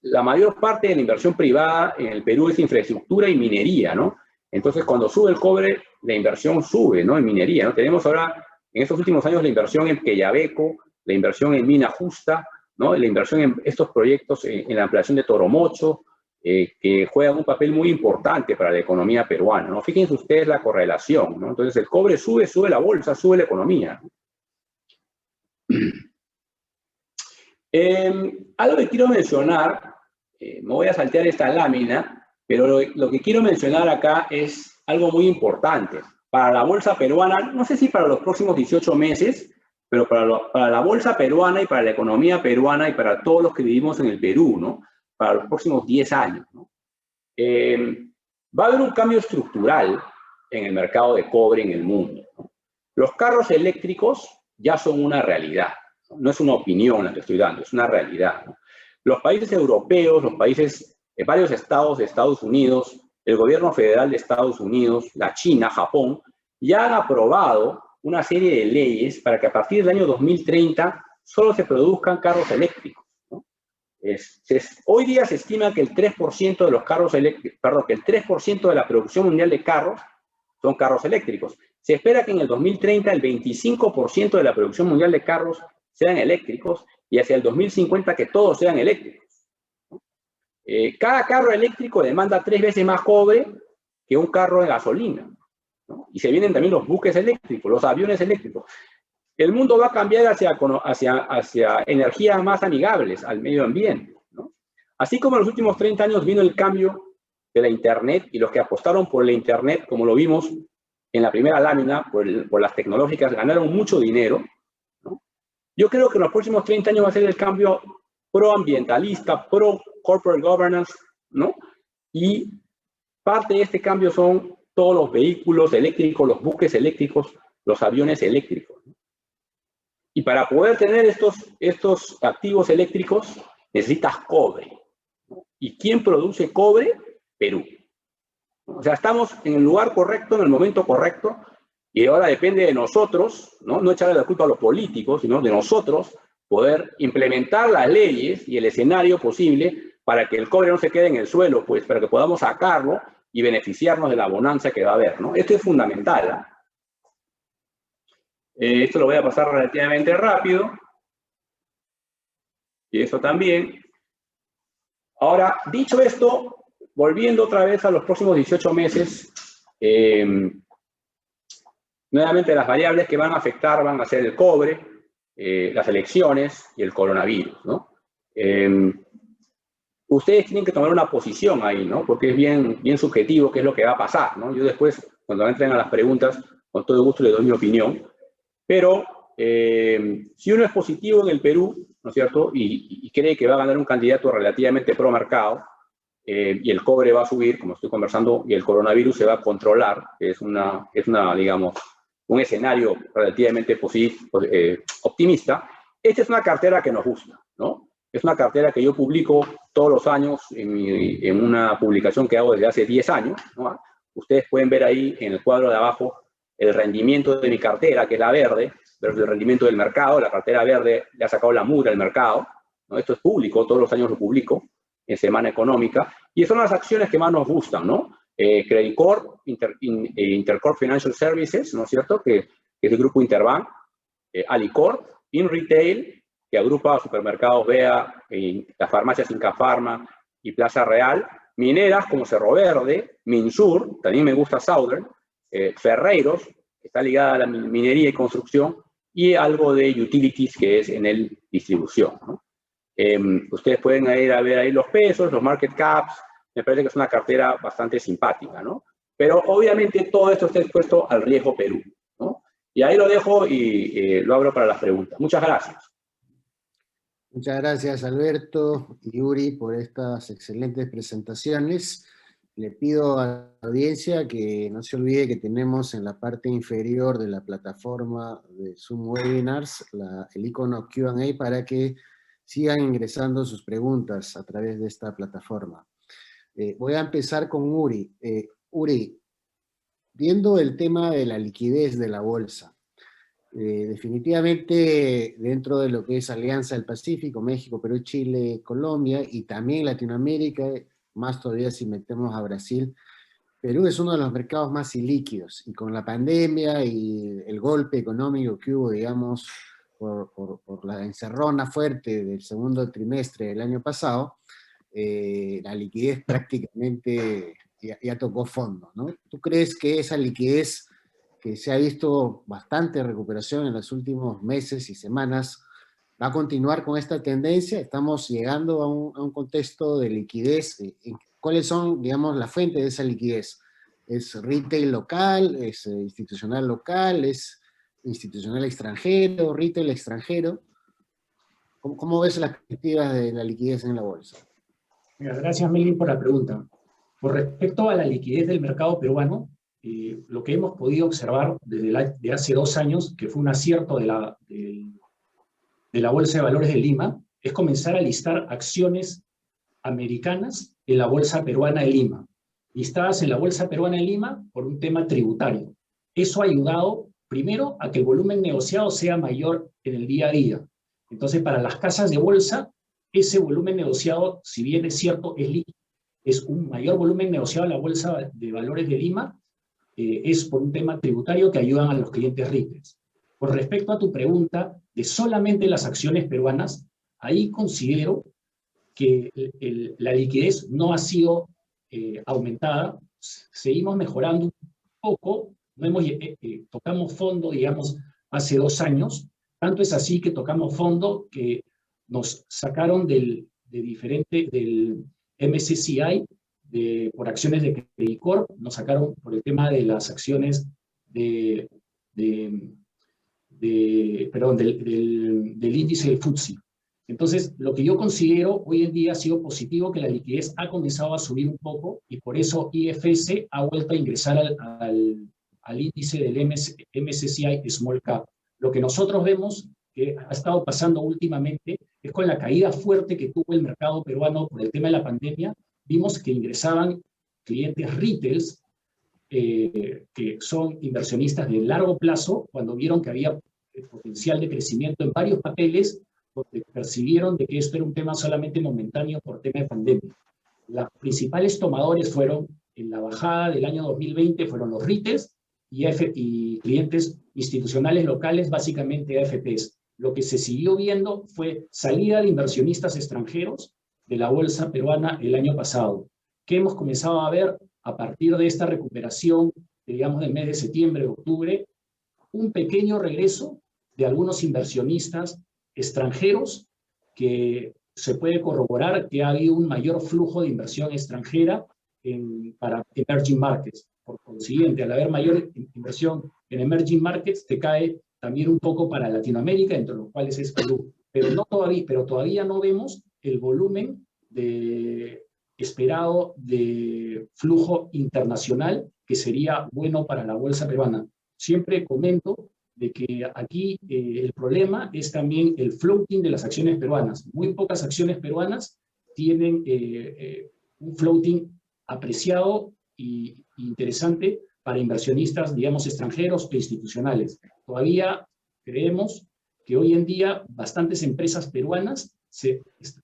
La mayor parte de la inversión privada en el Perú es infraestructura y minería, ¿no? Entonces, cuando sube el cobre, la inversión sube, ¿no? En minería, ¿no? Tenemos ahora, en estos últimos años, la inversión en Quellaveco, la inversión en Mina Justa, ¿no? La inversión en estos proyectos, en la ampliación de Toromocho, que juegan un papel muy importante para la economía peruana, ¿no? Fíjense ustedes la correlación, ¿no? Entonces, el cobre sube, sube la bolsa, sube la economía. Algo que quiero mencionar, me voy a saltear esta lámina, pero lo que quiero mencionar acá es algo muy importante. Para la bolsa peruana, no sé si para los próximos 18 meses, pero para la bolsa peruana y para la economía peruana y para todos los que vivimos en el Perú, ¿no? Para los próximos 10 años, ¿no? Va a haber un cambio estructural en el mercado de cobre en el mundo, ¿no? Los carros eléctricos ya son una realidad, ¿no? No es una opinión la que estoy dando, es una realidad, ¿no? Los países europeos, varios estados de Estados Unidos, el gobierno federal de Estados Unidos, la China, Japón, ya han aprobado una serie de leyes para que a partir del año 2030 solo se produzcan carros eléctricos, ¿no? Hoy día se estima que el 3% de los carros eléctricos, perdón, que el 3% de la producción mundial de carros son carros eléctricos. Se espera que en el 2030 el 25% de la producción mundial de carros sean eléctricos y hacia el 2050 que todos sean eléctricos, ¿no? Cada carro eléctrico demanda 3 veces más cobre que un carro de gasolina, ¿no? Y se vienen también los buques eléctricos, los aviones eléctricos. El mundo va a cambiar hacia energías más amigables al medio ambiente, ¿no? Así como en los últimos 30 años vino el cambio de la Internet y los que apostaron por la Internet, como lo vimos en la primera lámina, por las tecnológicas, ganaron mucho dinero, ¿no? Yo creo que en los próximos 30 años va a ser el cambio proambientalista, pro-corporate governance, ¿no? Y parte de este cambio son todos los vehículos eléctricos, los buques eléctricos, los aviones eléctricos, ¿no? Y para poder tener estos activos eléctricos necesitas cobre, ¿no? ¿Y quién produce cobre? Perú. O sea, estamos en el lugar correcto, en el momento correcto, y ahora depende de nosotros, no echarle la culpa a los políticos, sino de nosotros poder implementar las leyes y el escenario posible para que el cobre no se quede en el suelo, pues para que podamos sacarlo y beneficiarnos de la bonanza que va a haber, ¿no? Esto es fundamental, ¿eh? Esto lo voy a pasar relativamente rápido. Y eso también. Ahora, dicho esto, volviendo otra vez a los próximos 18 meses, nuevamente las variables que van a afectar van a ser el cobre, las elecciones y el coronavirus, ¿no? Ustedes tienen que tomar una posición ahí, ¿no? Porque es bien subjetivo qué es lo que va a pasar, ¿no? Yo después, cuando entren a las preguntas, con todo gusto les doy mi opinión. Pero si uno es positivo en el Perú, ¿no es cierto? Y cree que va a ganar un candidato relativamente pro mercado, y el cobre va a subir, como estoy conversando, y el coronavirus se va a controlar, que es digamos, un escenario relativamente optimista. Esta es una cartera que nos gusta, ¿no? Es una cartera que yo publico todos los años en una publicación que hago desde hace 10 años, ¿no? Ustedes pueden ver ahí en el cuadro de abajo el rendimiento de mi cartera, que es la verde, versus el rendimiento del mercado. La cartera verde le ha sacado la mugre al mercado, ¿no? Esto es público, todos los años lo publico en Semana Económica, y son las acciones que más nos gustan, ¿no? Credit Corp, Intercorp Financial Services, ¿no es cierto?, que es el grupo Interbank, Alicorp In Retail, que agrupa supermercados BEA, las farmacias Incafarma y Plaza Real, mineras como Cerro Verde, Minsur, también me gusta Southern, Ferreiros, que está ligada a la minería y construcción, y algo de utilities, que es en el distribución, ¿no? Ustedes pueden ir a ver ahí los pesos, los market caps, me parece que es una cartera bastante simpática, ¿no? Pero obviamente todo esto está expuesto al riesgo Perú, ¿no? Y ahí lo dejo y lo abro para las preguntas. Muchas gracias. Muchas gracias, Alberto y Yuri, por estas excelentes presentaciones. Le pido a la audiencia que no se olvide que tenemos en la parte inferior de la plataforma de Zoom Webinars el icono Q&A para que sigan ingresando sus preguntas a través de esta plataforma. Voy a empezar con Uri. Uri, viendo el tema de la liquidez de la bolsa, definitivamente dentro de lo que es Alianza del Pacífico, México, Perú, Chile, Colombia y también Latinoamérica, más todavía si metemos a Brasil, Perú es uno de los mercados más ilíquidos, y con la pandemia y el golpe económico que hubo, digamos, por la encerrona fuerte del segundo trimestre del año pasado, la liquidez prácticamente ya tocó fondo, ¿no? ¿Tú crees que esa liquidez, que se ha visto bastante recuperación en los últimos meses y semanas, va a continuar con esta tendencia? Estamos llegando a un contexto de liquidez. ¿Cuáles son, digamos, la fuente de esa liquidez? ¿Es retail local? ¿Es institucional local? ¿Es institucional extranjero? ¿Retail extranjero? ¿Cómo ves las perspectivas de la liquidez en la bolsa? Gracias, Melvin, por la pregunta. Por respecto a la liquidez del mercado peruano, lo que hemos podido observar desde hace 2 años, que fue un acierto de la Bolsa de Valores de Lima, es comenzar a listar acciones americanas en la Bolsa Peruana de Lima, listadas en la Bolsa Peruana de Lima por un tema tributario. Eso ha ayudado, primero, a que el volumen negociado sea mayor en el día a día. Entonces, para las casas de bolsa, ese volumen negociado, si bien es cierto, es un mayor volumen negociado en la Bolsa de Valores de Lima, es por un tema tributario que ayudan a los clientes retailers. Con respecto a tu pregunta de solamente las acciones peruanas, ahí considero que la liquidez no ha sido aumentada. Seguimos mejorando un poco, no tocamos fondo, digamos, hace 2 años, tanto es así que tocamos fondo que nos sacaron del MSCI por acciones de Credicorp, nos sacaron por el tema de las acciones del índice del FTSE. Entonces, lo que yo considero hoy en día ha sido positivo, que la liquidez ha comenzado a subir un poco, y por eso IFS ha vuelto a ingresar al índice del MSCI Small Cap. Lo que nosotros vemos que ha estado pasando últimamente es, con la caída fuerte que tuvo el mercado peruano por el tema de la pandemia, vimos que ingresaban clientes retails que son inversionistas de largo plazo, cuando vieron que había potencial de crecimiento en varios papeles, porque percibieron de que esto era un tema solamente momentáneo por tema de pandemia. Los principales tomadores fueron, en la bajada del año 2020, fueron los retails y clientes institucionales locales, básicamente AFPs. Lo que se siguió viendo fue salida de inversionistas extranjeros de la bolsa peruana el año pasado. ¿Qué hemos comenzado a ver a partir de esta recuperación, digamos, del mes de septiembre, octubre? Un pequeño regreso de algunos inversionistas extranjeros, que se puede corroborar que ha habido un mayor flujo de inversión extranjera para emerging markets. Por consiguiente, al haber mayor inversión en emerging markets, te cae también un poco para Latinoamérica, entre los cuales es Perú. Pero todavía no vemos el volumen esperado de flujo internacional, que sería bueno para la bolsa peruana. Siempre comento de que aquí el problema es también el floating de las acciones peruanas. Muy pocas acciones peruanas tienen un floating apreciado e interesante para inversionistas, digamos, extranjeros e institucionales. Todavía creemos que hoy en día bastantes empresas peruanas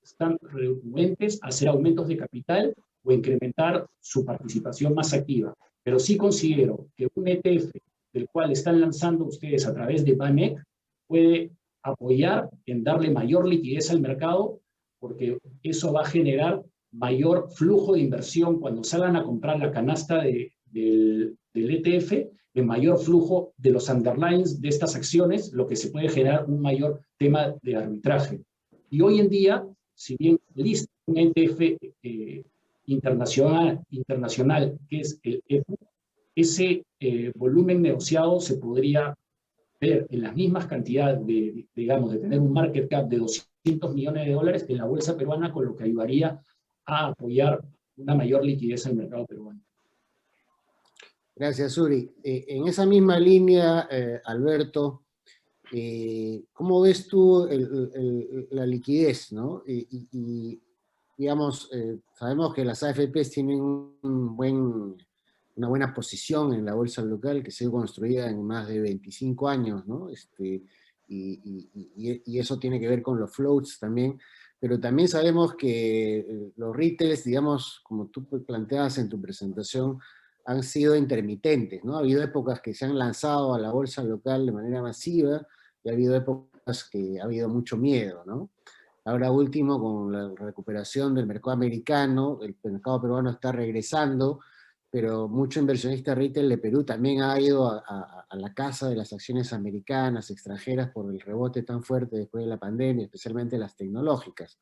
están renuentes a hacer aumentos de capital o incrementar su participación más activa. Pero sí considero que un ETF del cual están lanzando ustedes a través de BANEC puede apoyar en darle mayor liquidez al mercado, porque eso va a generar mayor flujo de inversión cuando salgan a comprar la canasta del ETF, en mayor flujo de los underlines de estas acciones, lo que se puede generar un mayor tema de arbitraje. Y hoy en día, si bien lista un ETF internacional, que es el EPU, ese volumen negociado se podría ver en las mismas cantidades de, digamos, de tener un market cap de 200 millones de dólares en la bolsa peruana, con lo que ayudaría a apoyar una mayor liquidez en el mercado peruano. Gracias, Uri. En esa misma línea, Alberto, ¿cómo ves tú la liquidez, ¿no? Digamos, sabemos que las AFPs tienen una buena posición en la bolsa local que se ha construida en más de 25 años, ¿no? Y eso tiene que ver con los floats también, pero también sabemos que los retails, digamos, como tú planteabas en tu presentación, han sido intermitentes, ¿no? Ha habido épocas que se han lanzado a la bolsa local de manera masiva y ha habido épocas que ha habido mucho miedo, ¿no? Ahora último, con la recuperación del mercado americano, el mercado peruano está regresando, pero mucho inversionista retail de Perú también ha ido a la casa de las acciones americanas, extranjeras, por el rebote tan fuerte después de la pandemia, especialmente las tecnológicas.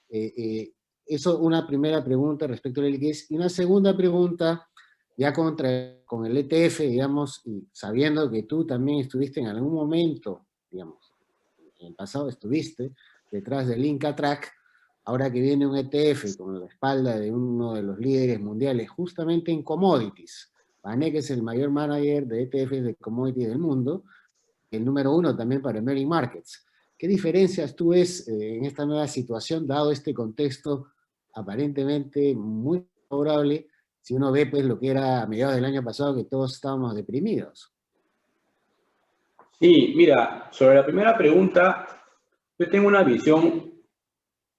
Eso una primera pregunta respecto a la liquidez. Y una segunda pregunta, ya con el ETF, digamos, y sabiendo que tú también estuviste en algún momento, digamos, en el pasado estuviste detrás del IncaTrack, ahora que viene un ETF con la espalda de uno de los líderes mundiales justamente en commodities. Vanek es el mayor manager de ETFs de commodities del mundo, el número 1 también para emerging markets. ¿Qué diferencias tú ves en esta nueva situación, dado este contexto aparentemente muy favorable, si uno ve pues lo que era a mediados del año pasado, que todos estábamos deprimidos? Sí, mira, sobre la primera pregunta, yo tengo una visión,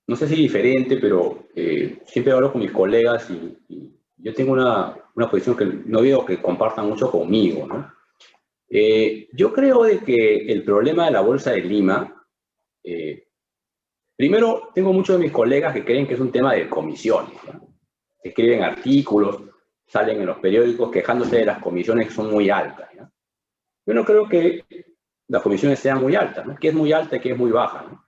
no sé si diferente, pero siempre hablo con mis colegas y yo tengo una posición que no veo que compartan mucho conmigo, ¿no? Yo creo de que el problema de la Bolsa de Lima, primero, tengo muchos de mis colegas que creen que es un tema de comisiones, ¿no? Escriben artículos, salen en los periódicos quejándose de las comisiones que son muy altas, ¿no? Yo no creo que las comisiones sean muy altas, ¿no? Que es muy alta y que es muy baja, ¿no?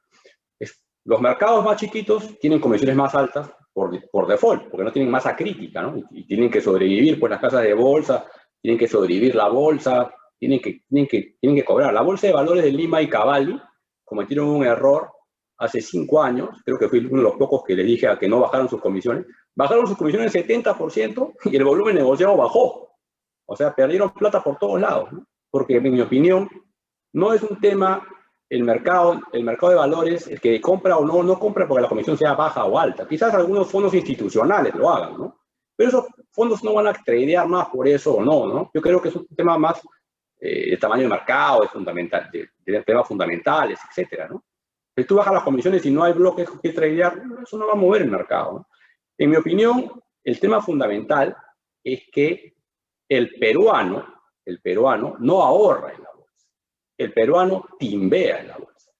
Los mercados más chiquitos tienen comisiones más altas por default, porque no tienen masa crítica, ¿no? Y tienen que sobrevivir, pues las casas de bolsa, tienen que sobrevivir la bolsa, tienen que cobrar. La Bolsa de Valores de Lima y Cavalli cometieron un error hace 5 años, creo que fui uno de los pocos que les dije a que no bajaron sus comisiones. Bajaron sus comisiones 70% y el volumen negociado bajó. O sea, perdieron plata por todos lados, ¿no? Porque, en mi opinión, no es un tema el mercado de valores, el que compra o no compra porque la comisión sea baja o alta. Quizás algunos fondos institucionales lo hagan, ¿no? Pero esos fondos no van a tradear más por eso o no, ¿no? Yo creo que es un tema más de tamaño de mercado, de temas fundamentales, etcétera, ¿no? Si tú bajas las comisiones y no hay bloques que tradear, eso no va a mover el mercado, ¿no? En mi opinión, el tema fundamental es que el peruano no ahorra en la bolsa. El peruano timbea en la bolsa,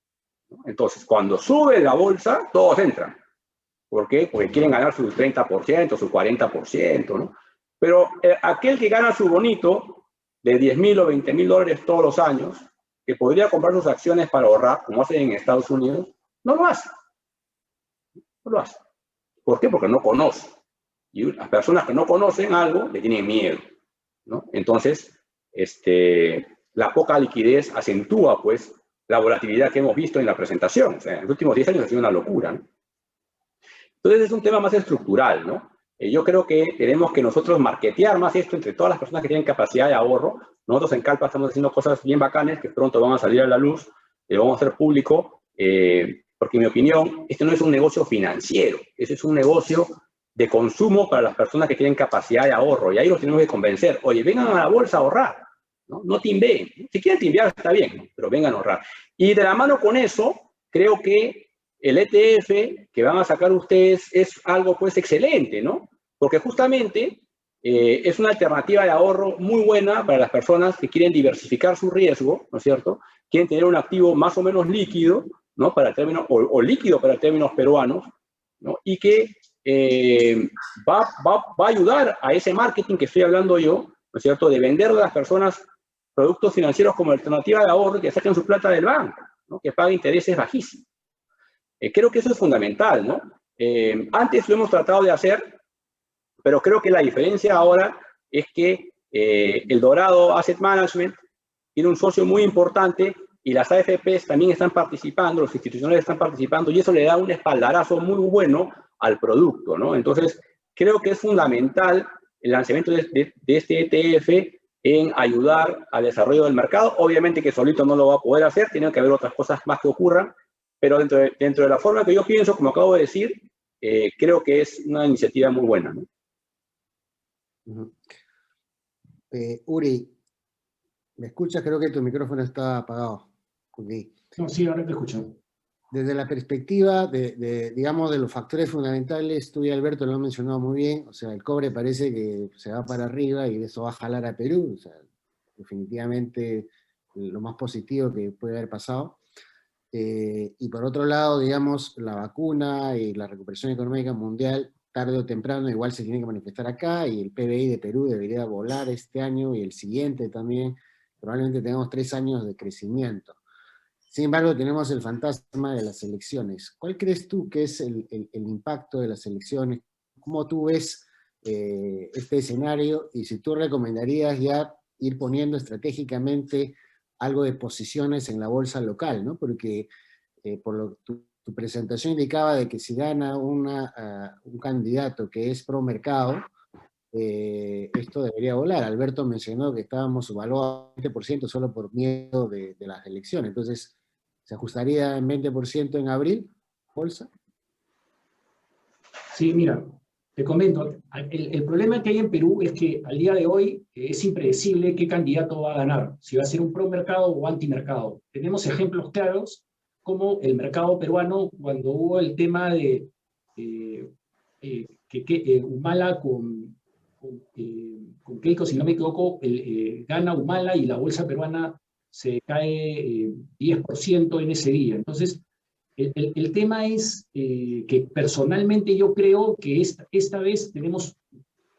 ¿no? Entonces, cuando sube la bolsa, todos entran. ¿Por qué? Porque quieren ganar su 30%, su 40%, ¿no? Pero aquel que gana su bonito de 10.000 o 20.000 dólares todos los años, que podría comprar sus acciones para ahorrar, como hacen en Estados Unidos, no lo hace. No lo hace. ¿Por qué? Porque no conoce. Y las personas que no conocen algo le tienen miedo, ¿no? Entonces, la poca liquidez acentúa, pues, la volatilidad que hemos visto en la presentación. O sea, en los últimos 10 años ha sido una locura, ¿no? Entonces, es un tema más estructural, ¿no? Yo creo que tenemos que nosotros marketear más esto entre todas las personas que tienen capacidad de ahorro. Nosotros en Calpa estamos haciendo cosas bien bacanes que pronto van a salir a la luz, lo vamos a hacer público, porque en mi opinión, este no es un negocio financiero, ese es un negocio de consumo para las personas que tienen capacidad de ahorro, y ahí los tenemos que convencer. Oye, vengan a la bolsa a ahorrar, ¿no? No timbeen. Si quieren timbear está bien, ¿no? Pero vengan a ahorrar. Y de la mano con eso, creo que el ETF que van a sacar ustedes es algo, pues, excelente, ¿no? Porque justamente es una alternativa de ahorro muy buena para las personas que quieren diversificar su riesgo, ¿no es cierto? quieren tener un activo más o menos líquido, ¿no? Para términos, o líquido para términos peruanos, ¿no? Y que va a ayudar a ese marketing que estoy hablando yo, ¿no es cierto?, de venderle a las personas productos financieros como alternativa de ahorro, que saquen su plata del banco, ¿no? Que paguen intereses bajísimos. Creo que eso es fundamental, ¿no? Antes lo hemos tratado de hacer, pero creo que la diferencia ahora es que el Dorado Asset Management tiene un socio muy importante y las AFPs también están participando, los institucionales están participando, y eso le da un espaldarazo muy bueno al producto, ¿no? Entonces, creo que es fundamental el lanzamiento de este ETF en ayudar al desarrollo del mercado. Obviamente que solito no lo va a poder hacer, tienen que haber otras cosas más que ocurran, pero dentro de la forma que yo pienso, como acabo de decir, creo que es una iniciativa muy buena, ¿no? Uri, ¿me escuchas? Creo que tu micrófono está apagado. Okay. No, sí, ahora te escucho. Desde la perspectiva digamos, de los factores fundamentales, tú y Alberto lo han mencionado muy bien, o sea, el cobre parece que se va para arriba y eso va a jalar a Perú, o sea, definitivamente lo más positivo que puede haber pasado. Y por otro lado, digamos, la vacuna y la recuperación económica mundial, tarde o temprano, igual se tiene que manifestar acá, y el PBI de Perú debería volar este año y el siguiente también. Probablemente tengamos 3 años de crecimiento. Sin embargo, tenemos el fantasma de las elecciones. ¿Cuál crees tú que es el impacto de las elecciones? ¿Cómo tú ves este escenario? Y si tú recomendarías ya ir poniendo estratégicamente algo de posiciones en la bolsa local, ¿no? Porque tu presentación indicaba de que si gana un candidato que es pro mercado, esto debería volar. Alberto mencionó que estábamos subvaluados 20% solo por miedo de las elecciones. Entonces, ¿se ajustaría en 20% en abril, bolsa? Sí, mira, te comento, el problema que hay en Perú es que al día de hoy es impredecible qué candidato va a ganar, si va a ser un pro mercado o antimercado. Tenemos ejemplos claros como el mercado peruano cuando hubo el tema de Humala con Keiko, si no me equivoco, gana Humala y la bolsa peruana se cae 10% en ese día. Entonces, el tema es que personalmente yo creo que esta vez tenemos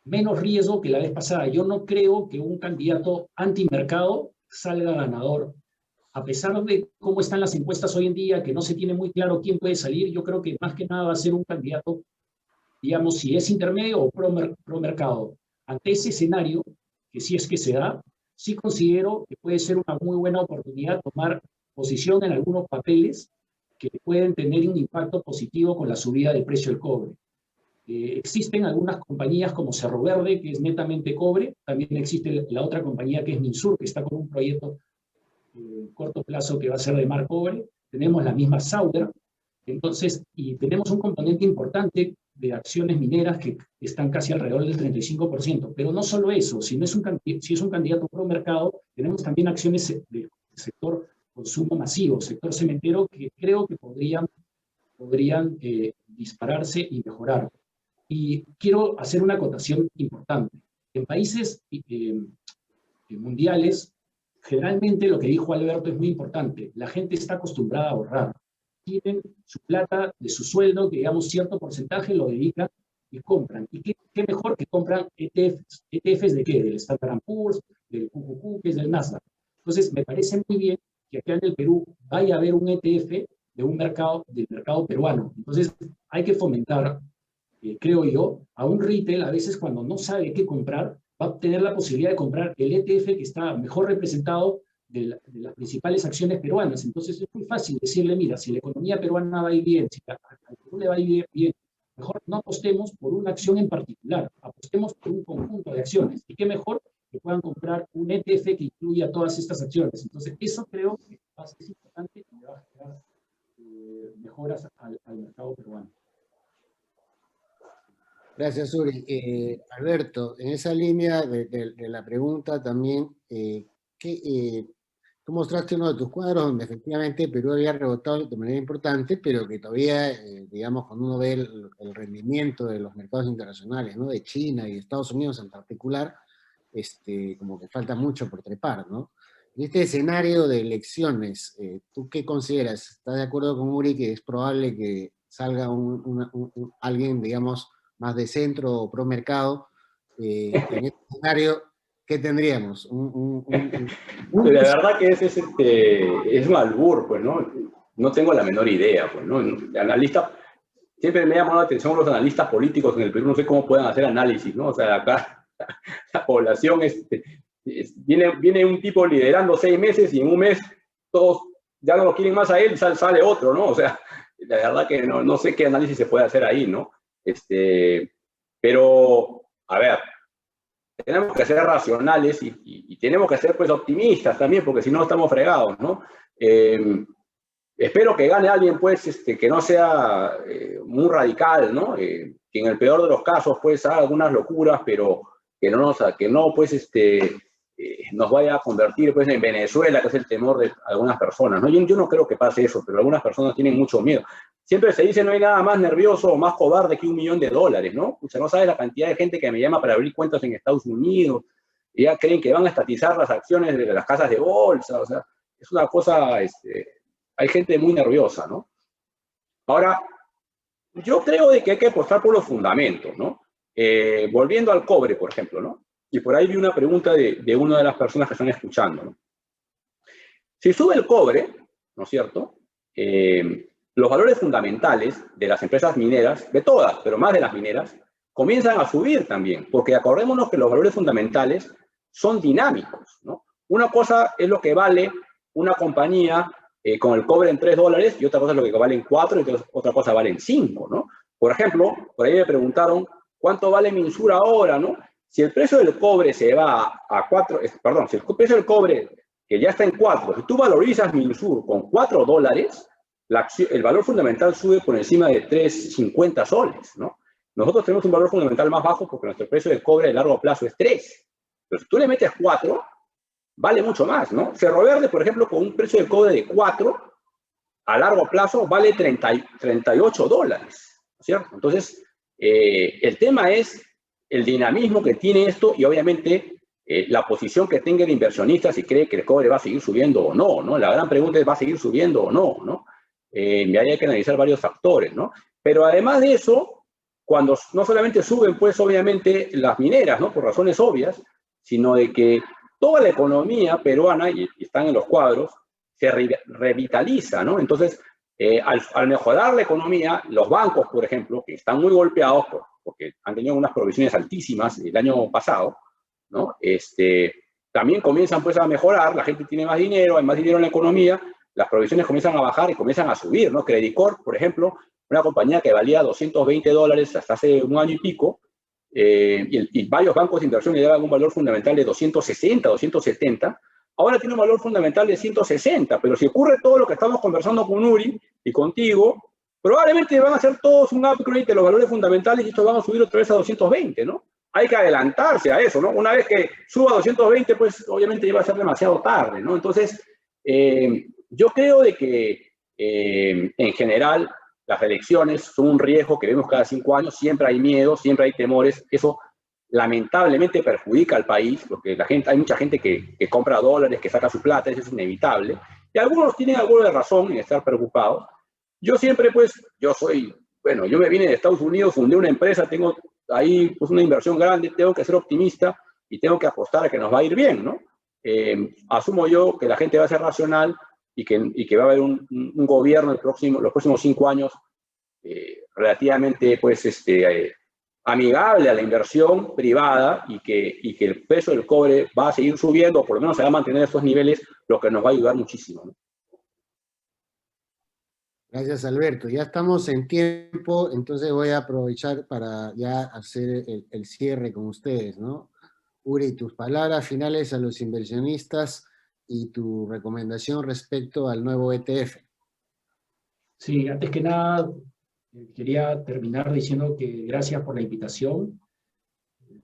menos riesgo que la vez pasada. Yo no creo que un candidato antimercado salga ganador. A pesar de cómo están las encuestas hoy en día, que no se tiene muy claro quién puede salir, yo creo que más que nada va a ser un candidato, digamos, si es intermedio o pro mercado. Ante ese escenario, que si es que se da, sí considero que puede ser una muy buena oportunidad tomar posición en algunos papeles que pueden tener un impacto positivo con la subida del precio del cobre. Existen algunas compañías como Cerro Verde, que es netamente cobre, también existe la otra compañía que es Minsur, que está con un proyecto corto plazo que va a ser de mar cobre, tenemos la misma Sauder, entonces, y tenemos un componente importante de acciones mineras que están casi alrededor del 35%, pero no solo eso, si es un candidato pro mercado, tenemos también acciones del sector consumo masivo, sector cementero, que creo que podrían dispararse y mejorar. Y quiero hacer una acotación importante. En países mundiales, generalmente lo que dijo Alberto es muy importante. La gente está acostumbrada a ahorrar. Tienen su plata de su sueldo, que digamos cierto porcentaje lo dedican y compran. ¿Y qué mejor que compran ETFs? ¿ETFs de qué? Del Standard & Poor's, del QQQ, que es del Nasdaq. Entonces, me parece muy bien que acá en el Perú vaya a haber un ETF del mercado peruano. Entonces, hay que fomentar, creo yo, a un retail, a veces cuando no sabe qué comprar, va a tener la posibilidad de comprar el ETF que está mejor representado de las principales acciones peruanas. Entonces es muy fácil decirle, mira, si la economía peruana va a ir bien, si al Perú le va a ir bien, mejor no apostemos por una acción en particular, apostemos por un conjunto de acciones. ¿Y qué mejor que puedan comprar un ETF que incluya todas estas acciones? Entonces eso creo que es importante y va a generar mejoras al mercado peruano. Gracias, Uri. Alberto, en esa línea de la pregunta también, tú mostraste uno de tus cuadros donde efectivamente Perú había rebotado de manera importante, pero que todavía, digamos, cuando uno ve el rendimiento de los mercados internacionales, ¿no? De China y de Estados Unidos en particular, como que falta mucho por trepar, ¿no? En este escenario de elecciones, ¿tú qué consideras? ¿Estás de acuerdo con Uri que es probable que salga alguien, digamos, más de centro o pro mercado? En este escenario, ¿qué tendríamos? Pues la verdad que es un albur, pues, ¿no? No tengo la menor idea, pues, ¿no? Analista, siempre me ha llamado la atención los analistas políticos en el Perú, no sé cómo pueden hacer análisis, ¿no? O sea, acá la población viene un tipo liderando 6 meses y en un mes todos ya no lo quieren más a él, sale otro, ¿no? O sea, la verdad que no sé qué análisis se puede hacer ahí, ¿no? Pero, a ver, tenemos que ser racionales y tenemos que ser, pues, optimistas también, porque si no estamos fregados, ¿no? Espero que gane alguien, pues, que no sea muy radical, ¿no? Que en el peor de los casos, pues, haga algunas locuras, pero que no pues, nos vaya a convertir, pues, en Venezuela, que es el temor de algunas personas, ¿no? Yo no creo que pase eso, pero algunas personas tienen mucho miedo. Siempre se dice, no hay nada más nervioso o más cobarde que $1 millón, ¿no? O sea, no sabes la cantidad de gente que me llama para abrir cuentas en Estados Unidos, y ya creen que van a estatizar las acciones de las casas de bolsa, o sea, es una cosa, hay gente muy nerviosa, ¿no? Ahora, yo creo de que hay que apostar por los fundamentos, ¿no? Volviendo al cobre, por ejemplo, ¿no? Y por ahí vi una pregunta de una de las personas que están escuchando, ¿no? Si sube el cobre, ¿no es cierto? Los valores fundamentales de las empresas mineras, de todas, pero más de las mineras, comienzan a subir también, porque acordémonos que los valores fundamentales son dinámicos, ¿no? Una cosa es lo que vale una compañía con el cobre en $3 y otra cosa es lo que vale en 4 y otra cosa vale en 5, ¿no? Por ejemplo, por ahí me preguntaron cuánto vale Minsur ahora, ¿no? Si el precio del cobre se va a 4, perdón, si el precio del cobre que ya está en 4, si tú valorizas Minsur con $4, el valor fundamental sube por encima de 3.50 soles, ¿no? Nosotros tenemos un valor fundamental más bajo porque nuestro precio del cobre de largo plazo es 3. Pero si tú le metes 4, vale mucho más, ¿no? Cerro Verde, por ejemplo, con un precio de cobre de 4, a largo plazo vale $38, ¿cierto? Entonces, el tema es el dinamismo que tiene esto y obviamente la posición que tenga el inversionista si cree que el cobre va a seguir subiendo o no, ¿no? La gran pregunta es, ¿va a seguir subiendo o no, ¿no? Ahí hay que analizar varios factores, ¿no? Pero además de eso, cuando no solamente suben, pues, obviamente, las mineras, ¿no? Por razones obvias, sino de que toda la economía peruana, y están en los cuadros, se revitaliza, ¿no? Entonces, al mejorar la economía, los bancos, por ejemplo, que están muy golpeados porque han tenido unas provisiones altísimas el año pasado, ¿no? También comienzan, pues, a mejorar, la gente tiene más dinero, hay más dinero en la economía, las provisiones comienzan a bajar y comienzan a subir, ¿no? Credit Corp, por ejemplo, una compañía que valía $220 hasta hace un año y pico, y varios bancos de inversión le daban un valor fundamental de 260, 270, ahora tiene un valor fundamental de 160, pero si ocurre todo lo que estamos conversando con Uri y contigo, probablemente van a hacer todos un upgrade de los valores fundamentales y estos van a subir otra vez a 220, ¿no? Hay que adelantarse a eso, ¿no? Una vez que suba a 220, pues obviamente ya va a ser demasiado tarde, ¿no? Entonces, yo creo de que en general las elecciones son un riesgo que vemos cada 5 años, siempre hay miedo, siempre hay temores, eso lamentablemente perjudica al país, porque hay mucha gente que compra dólares, que saca su plata, eso es inevitable, y algunos tienen algo de razón en estar preocupados. Yo siempre, pues, yo me vine de Estados Unidos, fundé una empresa, tengo ahí, pues, una inversión grande, tengo que ser optimista y tengo que apostar a que nos va a ir bien, ¿no? Asumo yo que la gente va a ser racional y que va a haber un gobierno los próximos 5 años relativamente, pues, amigable a la inversión privada y que el precio del cobre va a seguir subiendo, o por lo menos se va a mantener estos niveles, lo que nos va a ayudar muchísimo, ¿no? Gracias, Alberto. Ya estamos en tiempo, entonces voy a aprovechar para ya hacer el cierre con ustedes, ¿no? Uri, tus palabras finales a los inversionistas y tu recomendación respecto al nuevo ETF. Sí, antes que nada, quería terminar diciendo que gracias por la invitación.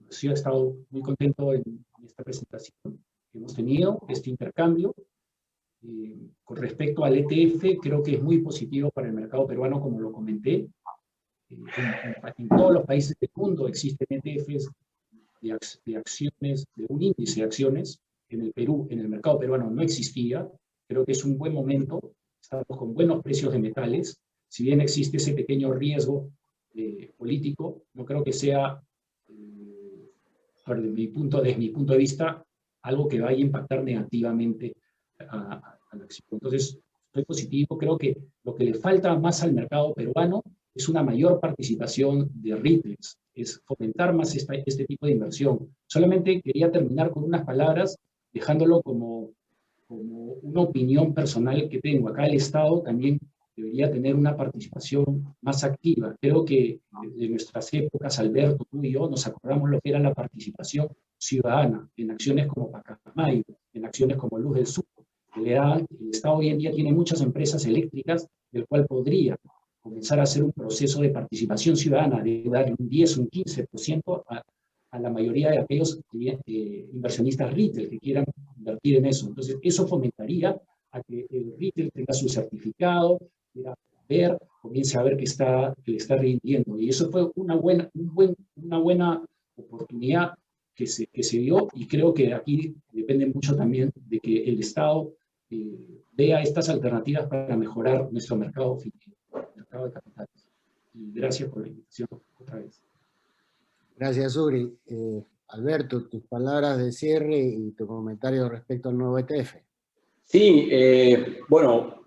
Sí, he estado muy contento en esta presentación que hemos tenido, este intercambio. Con respecto al ETF, creo que es muy positivo para el mercado peruano, como lo comenté. En todos los países del mundo existen ETFs de acciones, de un índice de acciones, en el Perú, en el mercado peruano, no existía. Creo que es un buen momento, estamos con buenos precios de metales. Si bien existe ese pequeño riesgo político, no creo que sea, desde mi punto de vista, algo que vaya a impactar negativamente a la acción. Entonces, estoy positivo. Creo que lo que le falta más al mercado peruano es una mayor participación de retailers, es fomentar más este tipo de inversión. Solamente quería terminar con unas palabras, dejándolo como una opinión personal que tengo. Acá el Estado también debería tener una participación más activa. Creo que de nuestras épocas, Alberto, tú y yo, nos acordamos lo que era la participación ciudadana en acciones como Pacamayo, en acciones como Luz del Sur. El Estado hoy en día tiene muchas empresas eléctricas, del cual podría comenzar a hacer un proceso de participación ciudadana, de dar un 10, un 15% a la mayoría de aquellos inversionistas retail que quieran invertir en eso. Entonces, eso fomentaría a que el retail tenga su certificado, quiera ver, comience a ver que le está rindiendo. Y eso fue una buena oportunidad que se dio, y creo que aquí depende mucho también de que el Estado vea estas alternativas para mejorar nuestro mercado de capitales. Y gracias por la invitación otra vez. Gracias, Uri. Alberto, tus palabras de cierre y tu comentario respecto al nuevo ETF. Sí, bueno,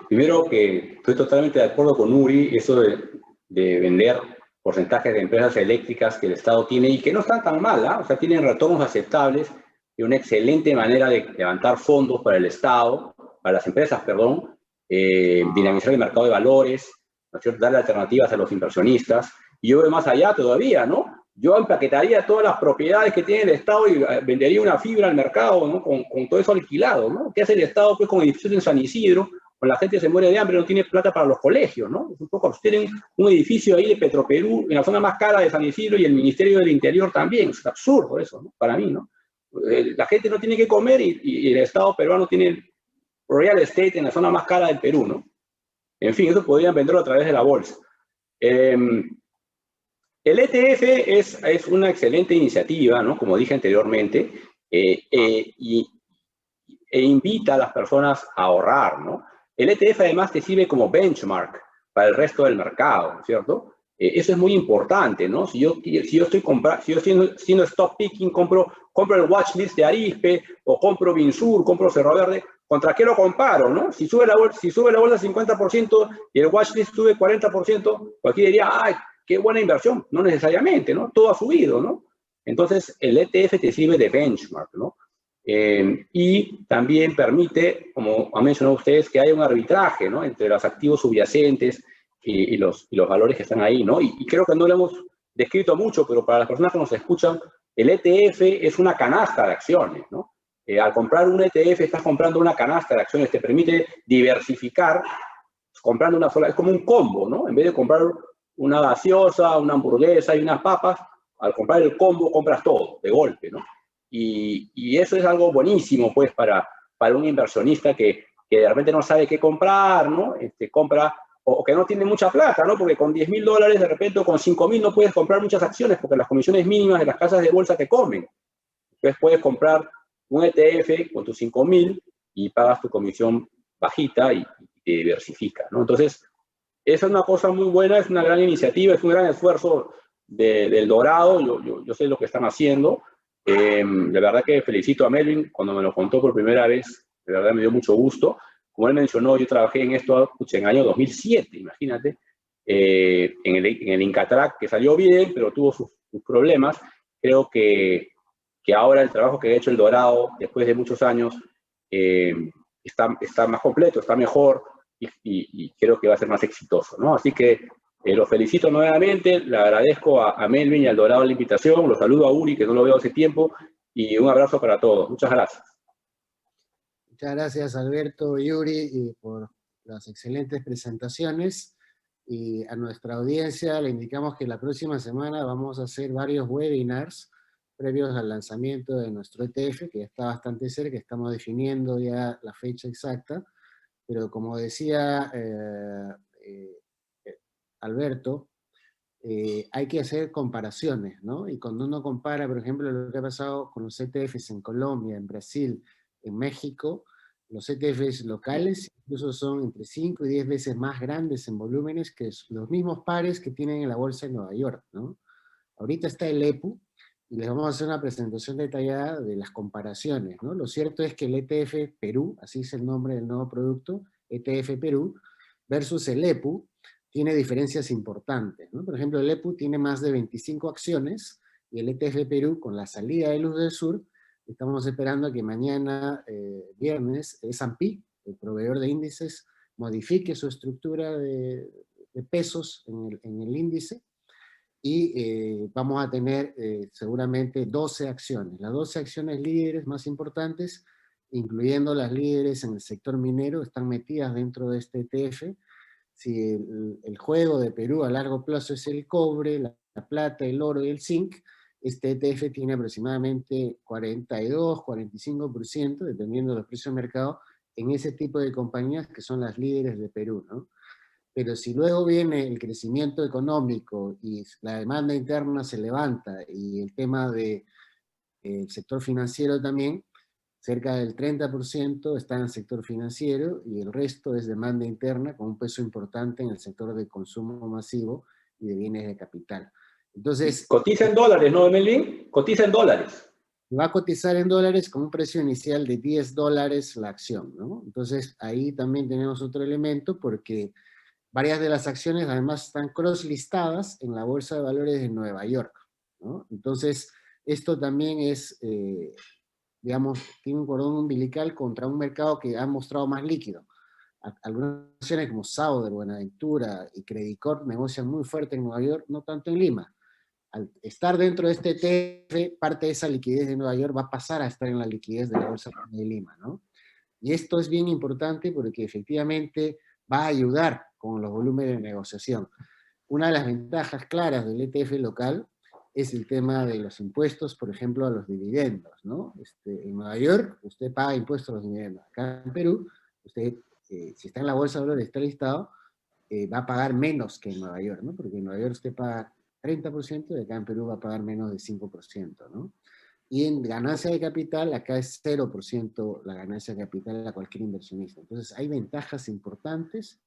primero que estoy totalmente de acuerdo con Uri, eso de vender porcentajes de empresas eléctricas que el Estado tiene y que no están tan mal, ¿eh? O sea, tienen retornos aceptables y una excelente manera de levantar fondos para el Estado, para las empresas, perdón, dinamizar el mercado de valores, ¿no es cierto?, darle alternativas a los inversionistas. Y yo voy más allá todavía, ¿no? Yo empaquetaría todas las propiedades que tiene el Estado y vendería una fibra al mercado, ¿no? Con todo eso alquilado, ¿no? ¿Qué hace el Estado, pues, con edificios en San Isidro? Con la gente se muere de hambre, no tiene plata para los colegios, ¿no? Un poco, tienen un edificio ahí de Petroperú, en la zona más cara de San Isidro, y el Ministerio del Interior también. Es absurdo eso, ¿no? Para mí, ¿no? La gente no tiene que comer y el Estado peruano tiene real estate en la zona más cara del Perú, ¿no? En fin, eso podrían venderlo a través de la bolsa. El ETF es una excelente iniciativa, ¿no? Como dije anteriormente, e invita a las personas a ahorrar, ¿no? El ETF además te sirve como benchmark para el resto del mercado, ¿cierto? Eso es muy importante, ¿no? Si yo estoy haciendo stock picking, compro el watchlist de Arispe, o compro Binsur, compro Cerro Verde, ¿contra qué lo comparo, no? Si sube la bolsa 50% y el watchlist sube 40%, cualquiera diría, ¡ay, qué buena inversión! No necesariamente, ¿no? Todo ha subido, ¿no? Entonces, el ETF te sirve de benchmark, ¿no? Y también permite, como han mencionado ustedes, que haya un arbitraje, ¿no?, entre los activos subyacentes y los valores que están ahí, ¿no? Y creo que no lo hemos descrito mucho, pero para las personas que nos escuchan, el ETF es una canasta de acciones, ¿no? Al comprar un ETF estás comprando una canasta de acciones, te permite diversificar comprando una sola, es como un combo, ¿no? En vez de comprar una gaseosa, una hamburguesa y unas papas, al comprar el combo compras todo, de golpe, ¿no? Y eso es algo buenísimo, pues, para un inversionista que de repente no sabe qué comprar, ¿no? Compra, o que no tiene mucha plata, ¿no? Porque con $10.000 de repente, o con 5.000 no puedes comprar muchas acciones, porque las comisiones mínimas de las casas de bolsa te comen. Entonces puedes comprar un ETF con tus 5.000 y pagas tu comisión bajita y te diversifica, ¿no? Entonces, esa es una cosa muy buena, es una gran iniciativa, es un gran esfuerzo del Dorado, yo sé lo que están haciendo. De verdad que felicito a Melvin cuando me lo contó por primera vez, de verdad me dio mucho gusto. Como él mencionó, yo trabajé en esto en el año 2007, imagínate, en el Incatrac, que salió bien, pero tuvo sus problemas. Creo que ahora el trabajo que ha hecho el Dorado, después de muchos años, está más completo, está mejor, y creo que va a ser más exitoso, ¿no? Así que los felicito nuevamente, le agradezco a Melvin y al Dorado la invitación, los saludo a Uri, que no lo veo hace tiempo, y un abrazo para todos. Muchas gracias. Muchas gracias, Alberto y Yuri, por las excelentes presentaciones. Y a nuestra audiencia le indicamos que la próxima semana vamos a hacer varios webinars previos al lanzamiento de nuestro ETF, que ya está bastante cerca, estamos definiendo ya la fecha exacta, pero como decía Alberto, hay que hacer comparaciones, ¿no? Y cuando uno compara, por ejemplo, lo que ha pasado con los ETFs en Colombia, en Brasil, en México, los ETFs locales incluso son entre 5 y 10 veces más grandes en volúmenes que los mismos pares que tienen en la bolsa de Nueva York, ¿no? Ahorita está el EPU, y les vamos a hacer una presentación detallada de las comparaciones, ¿no? Lo cierto es que el ETF Perú, así es el nombre del nuevo producto, ETF Perú, versus el EPU, tiene diferencias importantes, ¿no? Por ejemplo, el EPU tiene más de 25 acciones, y el ETF Perú, con la salida de Luz del Sur, estamos esperando que mañana, viernes, S&P, el proveedor de índices, modifique su estructura de pesos en el índice, y vamos a tener seguramente 12 acciones. Las 12 acciones líderes más importantes, incluyendo las líderes en el sector minero, están metidas dentro de este ETF. Si el juego de Perú a largo plazo es el cobre, la plata, el oro y el zinc, este ETF tiene aproximadamente 42, 45%, dependiendo de los precios de mercado, en ese tipo de compañías que son las líderes de Perú, ¿no? Pero si luego viene el crecimiento económico y la demanda interna se levanta y el tema del sector financiero también, cerca del 30% está en el sector financiero y el resto es demanda interna con un peso importante en el sector de consumo masivo y de bienes de capital. Entonces, cotiza en dólares, ¿no, Melvin? Cotiza en dólares. Va a cotizar en dólares con un precio inicial de $10 la acción, ¿no? Entonces, ahí también tenemos otro elemento porque varias de las acciones además están cross-listadas en la Bolsa de Valores de Nueva York, ¿no? Entonces, esto también es, digamos, tiene un cordón umbilical contra un mercado que ha mostrado más líquido. Algunas acciones como Sauder, Buenaventura y Credit Corp negocian muy fuerte en Nueva York, no tanto en Lima. Al estar dentro de este ETF, parte de esa liquidez de Nueva York va a pasar a estar en la liquidez de la Bolsa de Lima, ¿no? Y esto es bien importante porque efectivamente va a ayudar con los volúmenes de negociación. Una de las ventajas claras del ETF local es el tema de los impuestos, por ejemplo, a los dividendos, ¿no? En Nueva York, usted paga impuestos a los dividendos. Acá en Perú, usted, si está en la Bolsa de Valores, está listado, va a pagar menos que en Nueva York, ¿no? Porque en Nueva York usted paga 30%, y acá en Perú va a pagar menos de 5%, ¿no? Y en ganancia de capital, acá es 0% la ganancia de capital a cualquier inversionista. Entonces, hay ventajas importantes,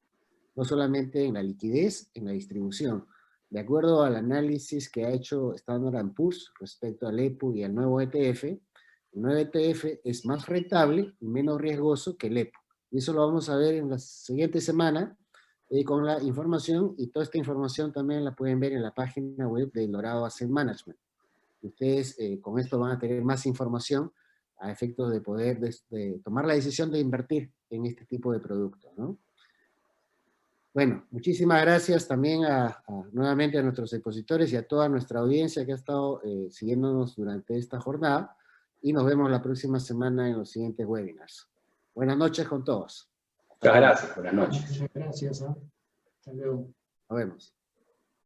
no solamente en la liquidez, en la distribución. De acuerdo al análisis que ha hecho Standard & Poor's respecto al EPU y al nuevo ETF, el nuevo ETF es más rentable y menos riesgoso que el EPU. Y eso lo vamos a ver en la siguiente semana con la información, y toda esta información también la pueden ver en la página web de Dorado Asset Management. Ustedes con esto van a tener más información a efectos de poder de tomar la decisión de invertir en este tipo de productos, ¿no? Bueno, muchísimas gracias también nuevamente a nuestros expositores y a toda nuestra audiencia que ha estado siguiéndonos durante esta jornada, y nos vemos la próxima semana en los siguientes webinars. Buenas noches con todos. Muchas gracias, buenas noches. Muchas gracias. Hasta luego. Nos vemos.